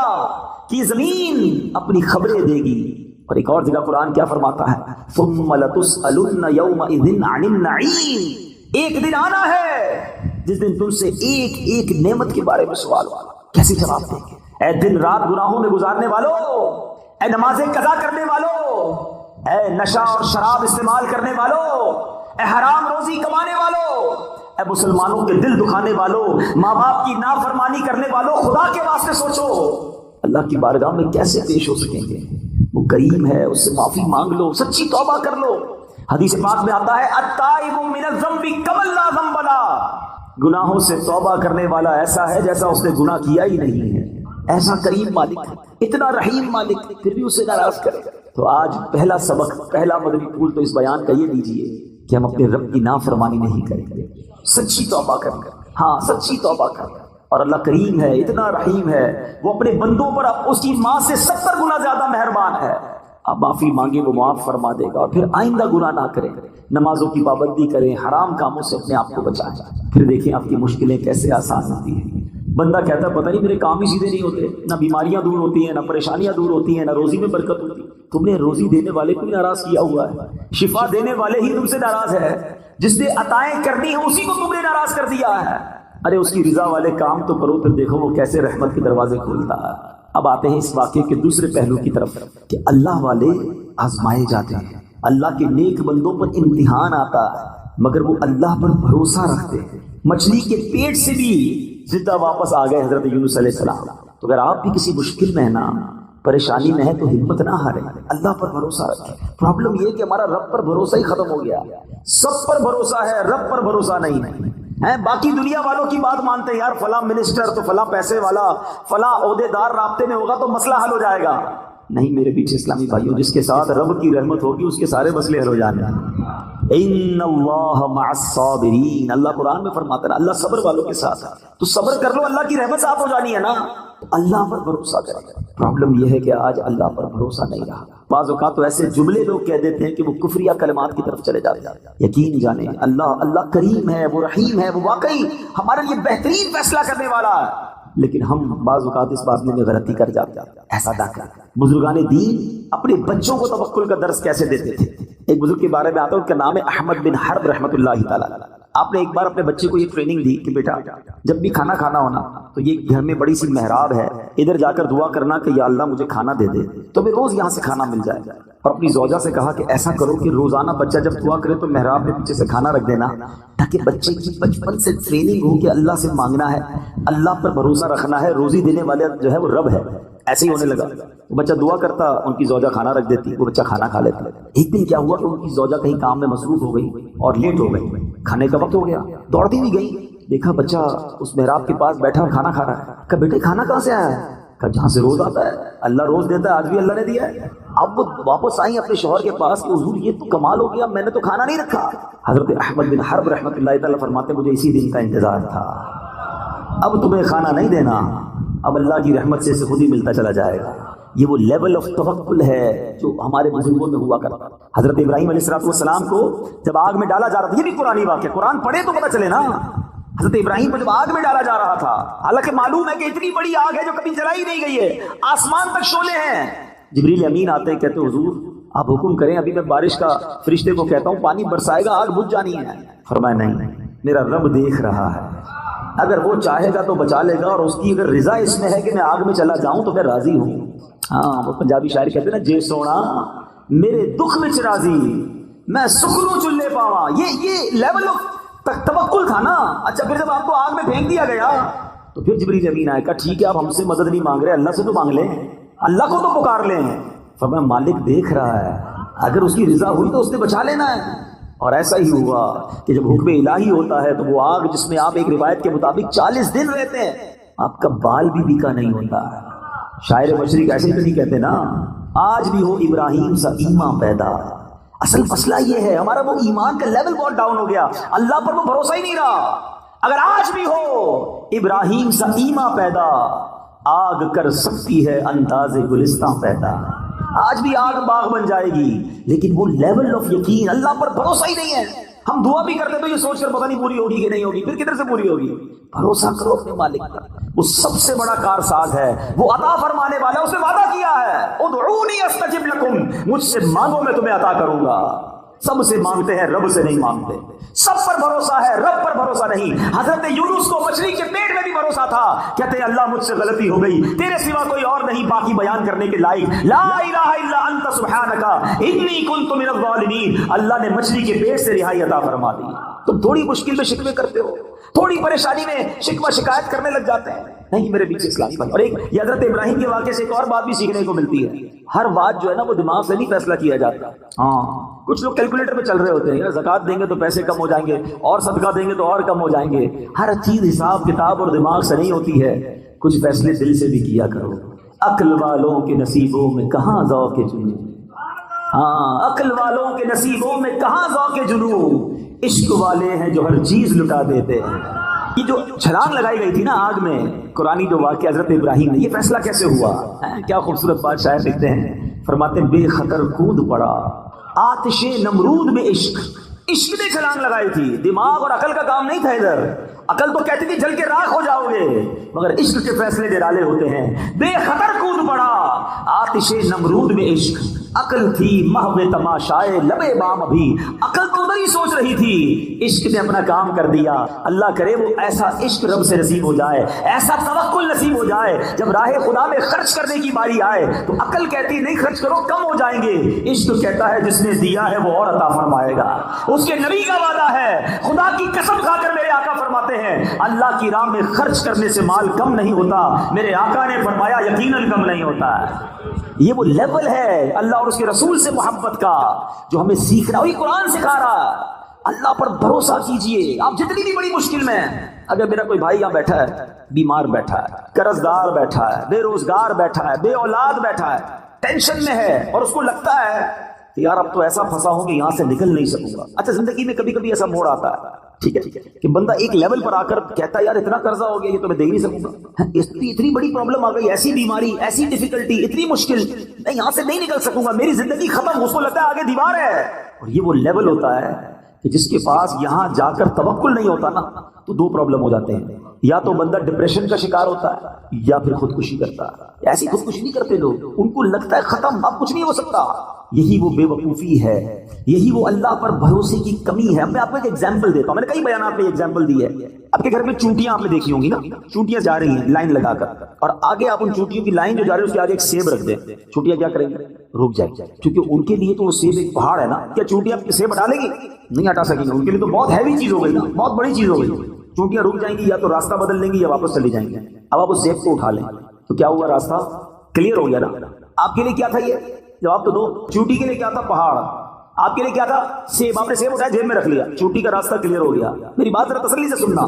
کہ زمین اپنی خبریں دے گی. اور ایک اور جگہ قرآن کیا فرماتا ہے, ثم لتسألن یومئذ عن النعیم. ایک دن آنا ہے جس دن تم سے ایک ایک نعمت کے بارے میں سوال ہوگا. کیسے جواب دیں گے؟ اے دن رات گناہوں میں گزارنے والوں, اے نمازیں قضا کرنے والوں, اے نشہ اور شراب استعمال کرنے والوں، اے حرام روزی کمانے والوں، اے مسلمانوں کے دل دکھانے والوں، ماں باپ کی نافرمانی کرنے والوں، خدا کے واسطے سوچو اللہ کی بارگاہ میں کیسے پیش ہو سکیں گے؟ وہ کریم ہے، اس سے معافی مانگ لو، سچی توبہ کر لو۔ حدیث پاک میں آتا ہے التائب من الذنب کمن لا ذنب لہ، گناہوں سے توبہ کرنے والا ایسا ہے جیسا اس نے گناہ کیا ہی نہیں ہے۔ ایسا کریم مالک، اتنا رحیم مالک، پھر بھی اسے ناراض کرے۔ تو آج پہلا سبق، پہلا مدنی پھول تو اس بیان کا یہ دیجیے کہ ہم اپنے رب کی نافرمانی نہیں کریں گے، سچی توبہ کریں گے۔ ہاں سچی توبہ کریں، اور اللہ کریم ہے، اتنا رحیم ہے، وہ اپنے بندوں پر اس کی ماں سے 70 گنا زیادہ مہربان ہے۔ آپ معافی مانگے وہ معاف فرما دے گا، اور پھر آئندہ گناہ نہ کریں، نمازوں کی پابندی کریں، حرام کاموں سے اپنے آپ کو بچائیں، پھر دیکھیں آپ کی مشکلیں کیسے آسان ہوتی ہیں۔ بندہ کہتا ہے پتہ نہیں میرے کام ہی سیدھے نہیں ہوتے، نہ بیماریاں دور ہوتی ہیں، نہ پریشانیاں دور ہوتی ہیں، نہ روزی میں برکت ہوتی۔ تم نے روزی دینے والے کو ناراض کیا ہوا ہے، شفا دینے والے ہی تم سے ناراض ہے، جس نے عطائیں کرنی ہیں اسی کو تم نے ناراض کر دیا ہے۔ ارے اس کی رضا والے کام تو کرو، پھر دیکھو وہ کیسے رحمت کے دروازے کھولتا ہے۔ اب آتے ہیں اس واقعے کے دوسرے پہلو کی طرف کہ اللہ والے آزمائے جاتے ہیں، اللہ کے نیک بندوں پر امتحان آتا ہے، مگر وہ اللہ پر بھروسہ رکھتے ہیں۔ مچھلی کے پیٹ سے بھی زندہ واپس آ گئے حضرت یونس علیہ السلام۔ تو اگر آپ بھی کسی مشکل میں ہیں نا، پریشانی میں ہے، تو ہمت نہ ہارے، اللہ پر بھروسہ رکھیں۔ پرابلم یہ کہ ہمارا رب پر بھروسہ ہی ختم ہو گیا، سب پر بھروسہ ہے، رب پر بھروسہ نہیں ہے۔ باقی دنیا والوں کی بات مانتے ہیں، یار فلاں منسٹر تو فلاں پیسے والا، فلاں عہدے دار رابطے میں ہوگا تو مسئلہ حل ہو جائے گا۔ نہیں میرے پیچھے اسلامی بھائیوں، جس کے ساتھ رب کی رحمت ہوگی اس کے سارے مسئلے حل ہو جانے ہیں۔ ان اللہ مع الصابرین، اللہ قرآن میں فرماتا ہے اللہ صبر والوں کے ساتھ ہے۔ تو صبر کر لو، اللہ کی رحمت ساتھ ہو جانی ہے نا، تو اللہ پر بھروسہ کرے۔ پرابلم یہ ہے کہ آج اللہ پر بھروسہ نہیں رہا۔ بعض اوقات تو ایسے جملے لوگ کہہ دیتے ہیں کہ وہ کفریہ کلمات کی طرف چلے جاتے ہیں۔ یقین جانیں اللہ کریم ہے، وہ رحیم ہے، وہ واقعی ہمارے لیے بہترین فیصلہ کرنے والا ہے، لیکن ہم بعض اوقات اس بات میں غلطی کر جاتے ہیں۔ ایسا نہ کریں۔ بزرگان دین اپنے بچوں کو توکل کا درس کیسے دیتے تھے؟ ایک بزرگ کے بارے میں آتا ہے، ان کا نام ہے احمد بن حرب رحمۃ اللہ تعالی۔ آپ نے ایک بار اپنے بچے کو یہ ٹریننگ دی کہ بیٹا جب بھی کھانا کھانا ہونا تو یہ گھر میں بڑی سی محراب ہے، ادھر جا کر دعا کرنا کہ یا اللہ مجھے کھانا دے دے، تو ہمیں روز یہاں سے کھانا مل جائے۔ اور اپنی زوجہ سے کہا کہ ایسا کرو کہ روزانہ بچہ جب دعا کرے تو محراب میں پیچھے سے کھانا رکھ دینا، تاکہ بچے کی بچپن سے ٹریننگ ہو کہ اللہ سے مانگنا ہے، اللہ پر بھروسہ رکھنا ہے، روزی دینے والے جو ہے وہ رب ہے۔ ایسے ہی ہونے لگا، بچہ دعا کرتا، ان کی زوجہ کھانا رکھ دیتی، وہ بچہ کھانا کھا لیتا۔ ایک دن کیا ہوا کہ ان کی زوجہ کہیں کام میں مصروف ہو گئی اور لیٹ ہو گئی، کھانے کا وقت ہو گیا، دوڑتی بھی گئی، دیکھا بچہ اس محراب کے پاس بیٹھا اور کھانا کھا رہا ہے۔ کہا بیٹے کھانا کہاں سے آیا ہے؟ کہا جہاں سے روز آتا ہے، اللہ روز دیتا ہے، آج بھی اللہ نے دیا ہے۔ اب وہ واپس آئی اپنے شوہر کے پاس کہ حضور یہ تو کمال ہو گیا، میں نے تو کھانا نہیں رکھا۔ حضرت احمد بن حرب رحمۃ اللہ تعالی فرماتے مجھے اسی دن کا انتظار تھا، اب تمہیں کھانا نہیں دینا، اب اللہ کی رحمت سے خود ہی ملتا چلا جائے گا۔ یہ وہ لیول آف توکل ہے جو ہمارے بزرگوں میں ہوا کرتا۔ حضرت ابراہیم علیہ السلام کو جب آگ میں ڈالا جا رہا تھا، یہ بھی قرآنی واقعہ، قرآن پڑھے تو پتہ چلے نا، حضرت ابراہیم کو جب آگ میں ڈالا جا رہا تھا، حالانکہ معلوم ہے کہ اتنی بڑی آگ ہے جو کبھی جلائی نہیں گئی ہے، آسمان تک شعلے ہیں۔ جبریل امین آتے ہیں، کہتے حضور آپ حکم کریں، ابھی میں بارش کا فرشتے کو کہتا ہوں پانی برسائے گا، آگ بجھ جانی ہے۔ فرمایا نہیں، میرا رب دیکھ رہا ہے، اگر وہ چاہے گا تو بچا لے گا، اور اس کی اگر رضا اس میں ہے کہ میں آگ میں چلا جاؤں تو میں راضی ہوں۔ ہاں وہ پنجابی شاعر کہتے ہیں نا، جے سونا میرے دکھ میں راضی، میں سکھ نو چلے پاواں۔ یہ لیول آف توکل تھا نا۔ اچھا پھر جب آپ کو آگ میں پھینک دیا گیا تو پھر جبریل امین آئے، کہا ٹھیک ہے آپ ہم سے مدد نہیں مانگ رہے، اللہ سے تو مانگ لیں، اللہ کو تو پکار لیں۔ فرمایا مالک دیکھ رہا ہے، اگر اس کی رضا ہوئی تو اس نے بچا لینا ہے۔ اور ایسا ہی ہوا کہ جب حکم الہی ہوتا ہے تو وہ آگ جس میں آپ ایک روایت کے مطابق 40 دن رہتے ہیں، آپ کا بال بھی بیکا نہیں ہوتا ہے۔ شاعر مشرق ایسے تو نہیں کہتے نا، آج بھی ہو ابراہیم سا ایمان پیدا۔ اصل مسئلہ یہ ہے ہمارا وہ ایمان کا لیول بہت ڈاؤن ہو گیا، اللہ پر وہ بھروسہ ہی نہیں رہا۔ اگر آج بھی ہو ابراہیم سا ایمان پیدا، آگ کر سکتی ہے انداز گلستان پیدا۔ آج بھی آگ باغ بن جائے گی، لیکن وہ لیول آف یقین، اللہ پر بھروسہ ہی نہیں ہے۔ ہم دعا بھی کرتے تو یہ سوچ کر پتہ نہیں پوری ہوگی کہ نہیں ہوگی، پھر کدھر سے پوری ہوگی؟ بھروسہ کرو اپنے مالک پر، وہ سب سے بڑا کارساز ہے، وہ عطا فرمانے والا، اس نے وعدہ کیا ہے ادعونی استجب لکم، مجھ سے مانگو میں تمہیں عطا کروں گا۔ سب سے مانگتے ہیں، رب سے نہیں مانگتے. سب پر بھروسہ ہے، رب پر بھروسہ نہیں. حضرت یونس کو مچھلی کے پیٹ میں بھی بھروسہ تھا. کہتے ہیں اللہ مجھ سے غلطی ہو گئی، تیرے سوا کوئی اور نہیں باقی بیان کرنے کے لائق. لا الہ الا انت سبحانک انی کنت من الظالمین. اللہ نے مچھلی کے پیٹ سے رہائی عطا فرما دی. تم تھوڑی مشکل میں شکوے کرتے ہو، تھوڑی پریشانی میں شکوہ شکایت کرنے لگ جاتے ہیں. نہیں میرے پیچھے اسلامی بھائی. اور ایک یہ حضرت ابراہیم کے واقعے سے ایک اور بات بھی سیکھنے کو ملتی ہے. ہر بات جو ہے نا وہ دماغ سے نہیں فیصلہ کیا جاتا. ہاں کچھ لوگ کیلکولیٹر پہ چل رہے ہوتے ہیں، یار زکات دیں گے تو پیسے کم ہو جائیں گے، اور صدقہ دیں گے تو اور کم ہو جائیں گے. ہر چیز حساب کتاب اور دماغ سے نہیں ہوتی ہے. کچھ فیصلے دل سے بھی کیا کرو. عقل والوں کے نصیبوں میں کہاں ذوق جنوں. ہاں عقل والوں کے نصیبوں میں کہاں ذوق جنوں. عشق والے ہیں جو ہر چیز لٹا دیتے ہیں. یہ جو چھلانگ لگائی گئی تھی نا آگ میں، قرآنی جو واقعہ حضرت ابراہیم نے، یہ فیصلہ کیسے ہوا؟ کیا خوبصورت بات شاعر لکھتے ہیں، فرماتے ہیں بے خطر کود پڑا آتش نمرود میں عشق. عشق نے چھلانگ لگائی تھی، دماغ اور عقل کا کام نہیں تھا. ادھر عقل تو کہتی تھی جل کے راکھ ہو جاؤ گے، مگر عشق کے فیصلے نرالے ہوتے ہیں. بے خطر کود پڑا آتش نمرود میں عشق. عقل تھی محو تماشائے لبے بام. ابھی عقل تو ادھر ہی سوچ رہی تھی، عشق نے اپنا کام کر دیا. اللہ کرے وہ ایسا عشق رب سے نصیب ہو جائے، ایسا توکل نصیب ہو جائے. جب راہ خدا میں خرچ کرنے کی باری آئے تو عقل کہتی نہیں خرچ کرو کم ہو جائیں گے. عشق کہتا ہے جس نے دیا ہے وہ اور عطا فرمائے گا. اس کے نبی کا وعدہ ہے، خدا کی قسم کھا کر میرے آقا فرماتے ہیں اللہ کی راہ میں خرچ کرنے سے مال کم نہیں ہوتا. میرے آقا نے فرمایا یقیناً کم نہیں ہوتا. یہ وہ لیول ہے اللہ اور اس کے رسول سے محبت کا جو ہمیں سیکھنا، وہی قرآن سکھا رہا ہے. اللہ پر بھروسہ کیجئے آپ جتنی بھی بڑی مشکل میں. اگر میرا کوئی بھائی یہاں بیٹھا ہے، بیمار بیٹھا ہے، قرض دار بیٹھا ہے، بے روزگار بیٹھا ہے، بے اولاد بیٹھا ہے، ٹینشن میں ہے اور اس کو لگتا ہے کہ یار اب تو ایسا پھنسا ہوں کہ یہاں سے نکل نہیں سکوں گا. اچھا زندگی میں کبھی کبھی ایسا موڑ آتا ہے، ٹھیک ہے کہ بندہ ایک لیول پر آ کر کہتا ہے یار اتنا قرضہ ہو گیا یہ تو میں دے ہی نہیں سکوں گا، اتنی بڑی پرابلم آ گئی، ایسی بیماری، ایسی ڈیفیکلٹی، اتنی مشکل، میں یہاں سے نہیں نکل سکوں گا، میری زندگی ختم. اس کو لگتا ہے آگے دیوار ہے. اور یہ وہ لیول ہوتا ہے کہ جس کے پاس یہاں جا کر توکل نہیں ہوتا نا تو دو پرابلم ہو جاتے ہیں. یا تو بندہ ڈپریشن کا شکار ہوتا ہے یا پھر خودکشی کرتا ہے. ایسی خودکشی نہیں کرتے لوگ، ان کو لگتا ہے ختم اب کچھ نہیں ہو سکتا. یہی وہ بے وقوفی ہے، یہی وہ اللہ پر بھروسے کی کمی ہے. میں آپ کو ایک ایگزامپل دیتا ہوں، میں نے کئی بیانات میں ایگزامپل دی ہے. آپ کے گھر میں چونٹیاں آپ نے دیکھی ہوں گی نا، چونٹیاں جا رہی ہیں لائن لگا کر، اور آگے آپ ان چونٹیوں کی لائن جو جا رہی ہے اس کے آگے ایک سیب رکھ دیں. چونٹیاں کیا کریں گی؟ رک جائیں، کیونکہ ان کے لیے تو وہ سیب ایک پہاڑ ہے نا. کیا چونٹیاں سیب ہٹا لیں گی؟ نہیں ہٹا سکیں گے. ان کے لیے تو بہت ہیوی چیز ہو گئی نا، بہت بڑی چیز ہو گئی. چونٹیاں رک جائیں گی، یا تو راستہ بدل لیں گی یا واپس چلی جائیں گی. اب آپ اس سیب کو اٹھا لیں تو کیا ہوا؟ راستہ کلیئر ہو گیا نا. آپ کے لیے کیا تھا یہ جواب تو دو. چونٹی کے لیے کیا تھا؟ پہاڑ. آپ کے لیے کیا تھا؟ سیب. آپ نے سیب اٹھایا جیب میں رکھ لیا، چونٹی کا راستہ کلیئر ہو گیا. میری بات ذرا تسلی سے سننا.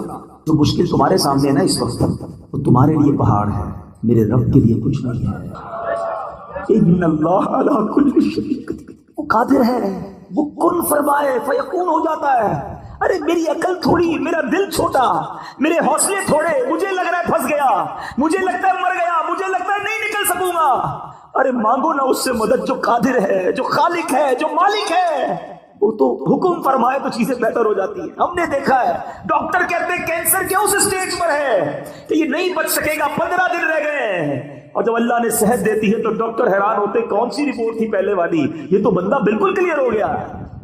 جو مشکل تمہارے سامنے ہے نا اس وقت، وہ تمہارے لیے پہاڑ ہے، میرے رب کے لیے کچھ نہیں ہے. ان اللہ علی کل شیء قدیر. وہ قادر ہے، وہ کن فرمائے فیکون ہو جاتا ہے. ارے میری عقل تھوڑی، میرا دل چھوٹا، میرے حوصلے تھوڑے، مجھے لگ رہا ہے پھنس گیا، مجھے لگتا ہے مر گیا، مجھے لگتا ہے نہیں نکل سکوں گا. ارے مانگو نا اس سے مدد جو قادر ہے، جو خالق ہے، جو مالک ہے. وہ تو حکم فرمائے تو چیزیں بہتر ہو جاتی ہیں. ہم نے دیکھا ہے ڈاکٹر کہتے ہیں کینسر کے اس سٹیج پر ہے کہ یہ نہیں بچ سکے گا، 15 دن رہ گئے ہیں. اور جب اللہ نے صحت دیتی ہے تو ڈاکٹر حیران ہوتے کون سی رپورٹ تھی پہلے والی، یہ تو بندہ بالکل کلیئر ہو گیا.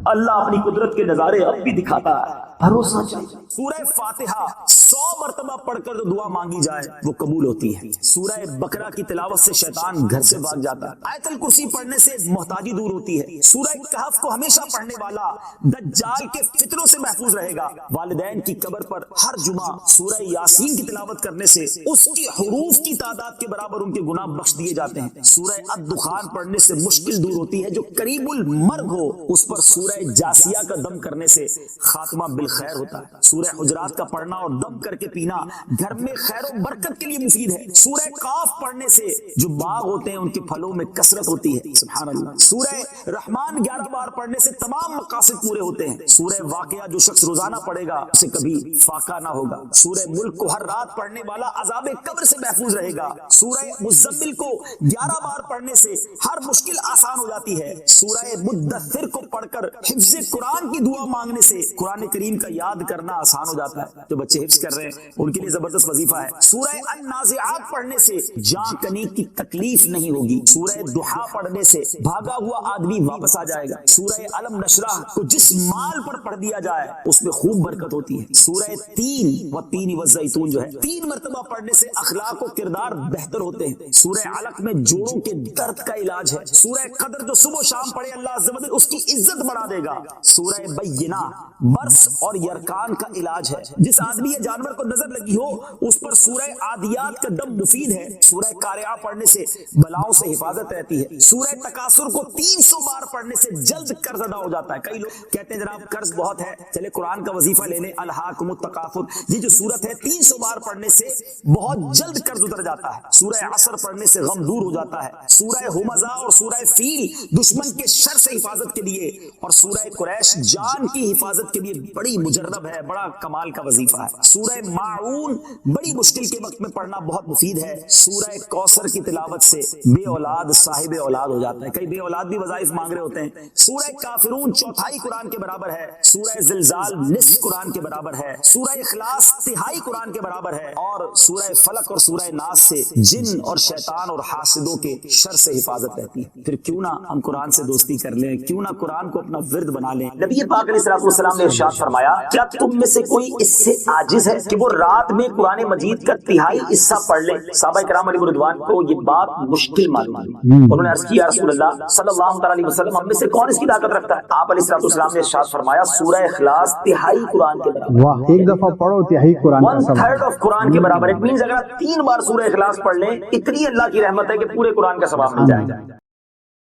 اللہ اپنی قدرت کے نظارے اب بھی دکھاتا ہے. بھروسہ چاہیے. سورہ فاتحہ 100 مرتبہ پڑھ کر جو دعا مانگی جائے وہ قبول ہوتی ہے. سورہ بقرہ کی تلاوت سے شیطان گھر سے بھاگ جاتا ہے. آیت الکرسی پڑھنے سے محتاجی دور ہوتی ہے. سورہ کہف کو ہمیشہ پڑھنے والا دجال کے فتنوں سے محفوظ رہے گا. والدین کی قبر پر ہر جمعہ سورہ یاسین کی تلاوت کرنے سے اس کی حروف کی تعداد کے برابر ان کے گناہ بخش دیے جاتے ہیں. سورہ الدخان پڑھنے سے مشکل دور ہوتی ہے. جو قریب المرگ ہو اس پر سورہ جاسیہ کا دم کرنے سے خاتمہ بالخیر ہوتا ہے. سورہ حجرات کا پڑھنا اور دم کر کے پینا گھر میں خیر و برکت کے لیے مفید ہے. سورہ قاف پڑھنے سے جو باغ ہوتے ہیں ان کے پھلوں میں کثرت ہوتی ہے. سبحان اللہ. سورہ رحمان 11 بار پڑھنے سے تمام مقاصد پورے ہوتے ہیں. سورہ واقعہ جو شخص روزانہ پڑھے گا اسے کبھی فاقہ نہ ہوگا. سورہ ملک کو ہر رات پڑھنے والا عذاب قبر سے محفوظ رہے گا. سورہ مزمل کو 11 بار پڑھنے سے ہر مشکل آسان ہو جاتی ہے. سورہ مدثر کو پڑھ کر حفظ قرآن کی دعا مانگنے سے قرآن کریم کا یاد کرنا آسان آسان ہو جاتا ہے. جو بچے حفظ کر رہے ہیں ان کے لیے زبردست وظیفہ ہے. سورہ النازعات پڑھنے سے جان کنی کی تکلیف نہیں ہوگی. سورہ ضحیٰ پڑھنے سے بھاگا ہوا آدمی واپس آ جائے گا. سورہ علم نشرح کو جس مال پر پڑھ دیا جائے اس میں خوب برکت ہوتی ہے. سورہ تین والتین والزیتون جو ہے 3 مرتبہ پڑھنے سے اخلاق و کردار بہتر ہوتے ہیں. سورہ علق میں جوڑوں کے درد کا علاج ہے. سورہ قدر جو صبح و شام پڑھے اللہ عز و جل اس کی عزت بڑھا دے گا. سورہ بینہ برس اور یرکان کا علاج ہے. جس آدمی یا جانور کو نظر لگی ہو اس پر سورہ عادیات کا دم مفید ہے. سورہ قارعہ پڑھنے سے بلاؤں سے حفاظت رہتی ہے. سورہ تکاثر کو 300 بار پڑھنے سے جلد قرض ادا ہو جاتا ہے. کئی لوگ کہتے ہیں جناب قرض بہت ہے چلے قرآن کا وظیفہ لے لیں الہاکم التکاثر. یہ جو سورت ہے 300 بار پڑھنے سے بہت جلد قرض اتر جاتا ہے. سورہ عصر پڑھنے سے غم دور ہو جاتا ہے. سورہ ہمزہ اور سورہ فیل دشمن کے شر سے حفاظت کے لیے اور سورہ قریش جان کی حفاظت کے لیے بڑی مجرب ہے, بڑا کمال کا وظیفہ ہے. سورہ ماعون بڑی مشکل کے وقت میں پڑھنا بہت مفید ہے. سورہ کوثر کی تلاوت سے بے اولاد صاحب اولاد ہو جاتا ہے. کئی بے اولاد بھی وظائف مانگ رہے ہوتے ہیں. سورہ کافرون چوتھائی قرآن کے برابر ہے. سورہ زلزال نصف قرآن کے برابر ہے. سورہ اخلاص تہائی قرآن کے برابر ہے. اور سورہ فلق اور سورہ ناس سے جن اور شیطان اور حاسدوں کے شر سے حفاظت رہتی ہے. پھر کیوں نہ ہم قرآن سے دوستی کر لیں, کیوں نہ قرآن کو اپنا ورد بنا لیں. نبی پاک علیہ السلام نے ارشاد فرمایا کیا تم میں سے کوئی اس سے عاجز ہے کہ وہ رات میں قرآن مجید کا تہائی حصہ پڑھ لے. صحابہ کرام علیہ رضوان کو یہ بات مشکل معلوم ہوئی. انہوں نے عرض کیا رسول اللہ صلی اللہ تعالی علیہ وسلم ہم میں سے کون اس کی طاقت رکھتا ہے؟ آپ علیہ السلام نے ارشاد فرمایا سورہ اخلاص تہائی قرآن کے برابر. واہ, ایک دفعہ پڑھو تہائی قرآن کا سبق. 1/3 آف قرآن کے برابر. اٹ مینز اگر آپ 3 بار سورہ اخلاص پڑھ لیں اتنی اللہ کی رحمت ہے کہ پورے قرآن کا ثواب مل جائے گا.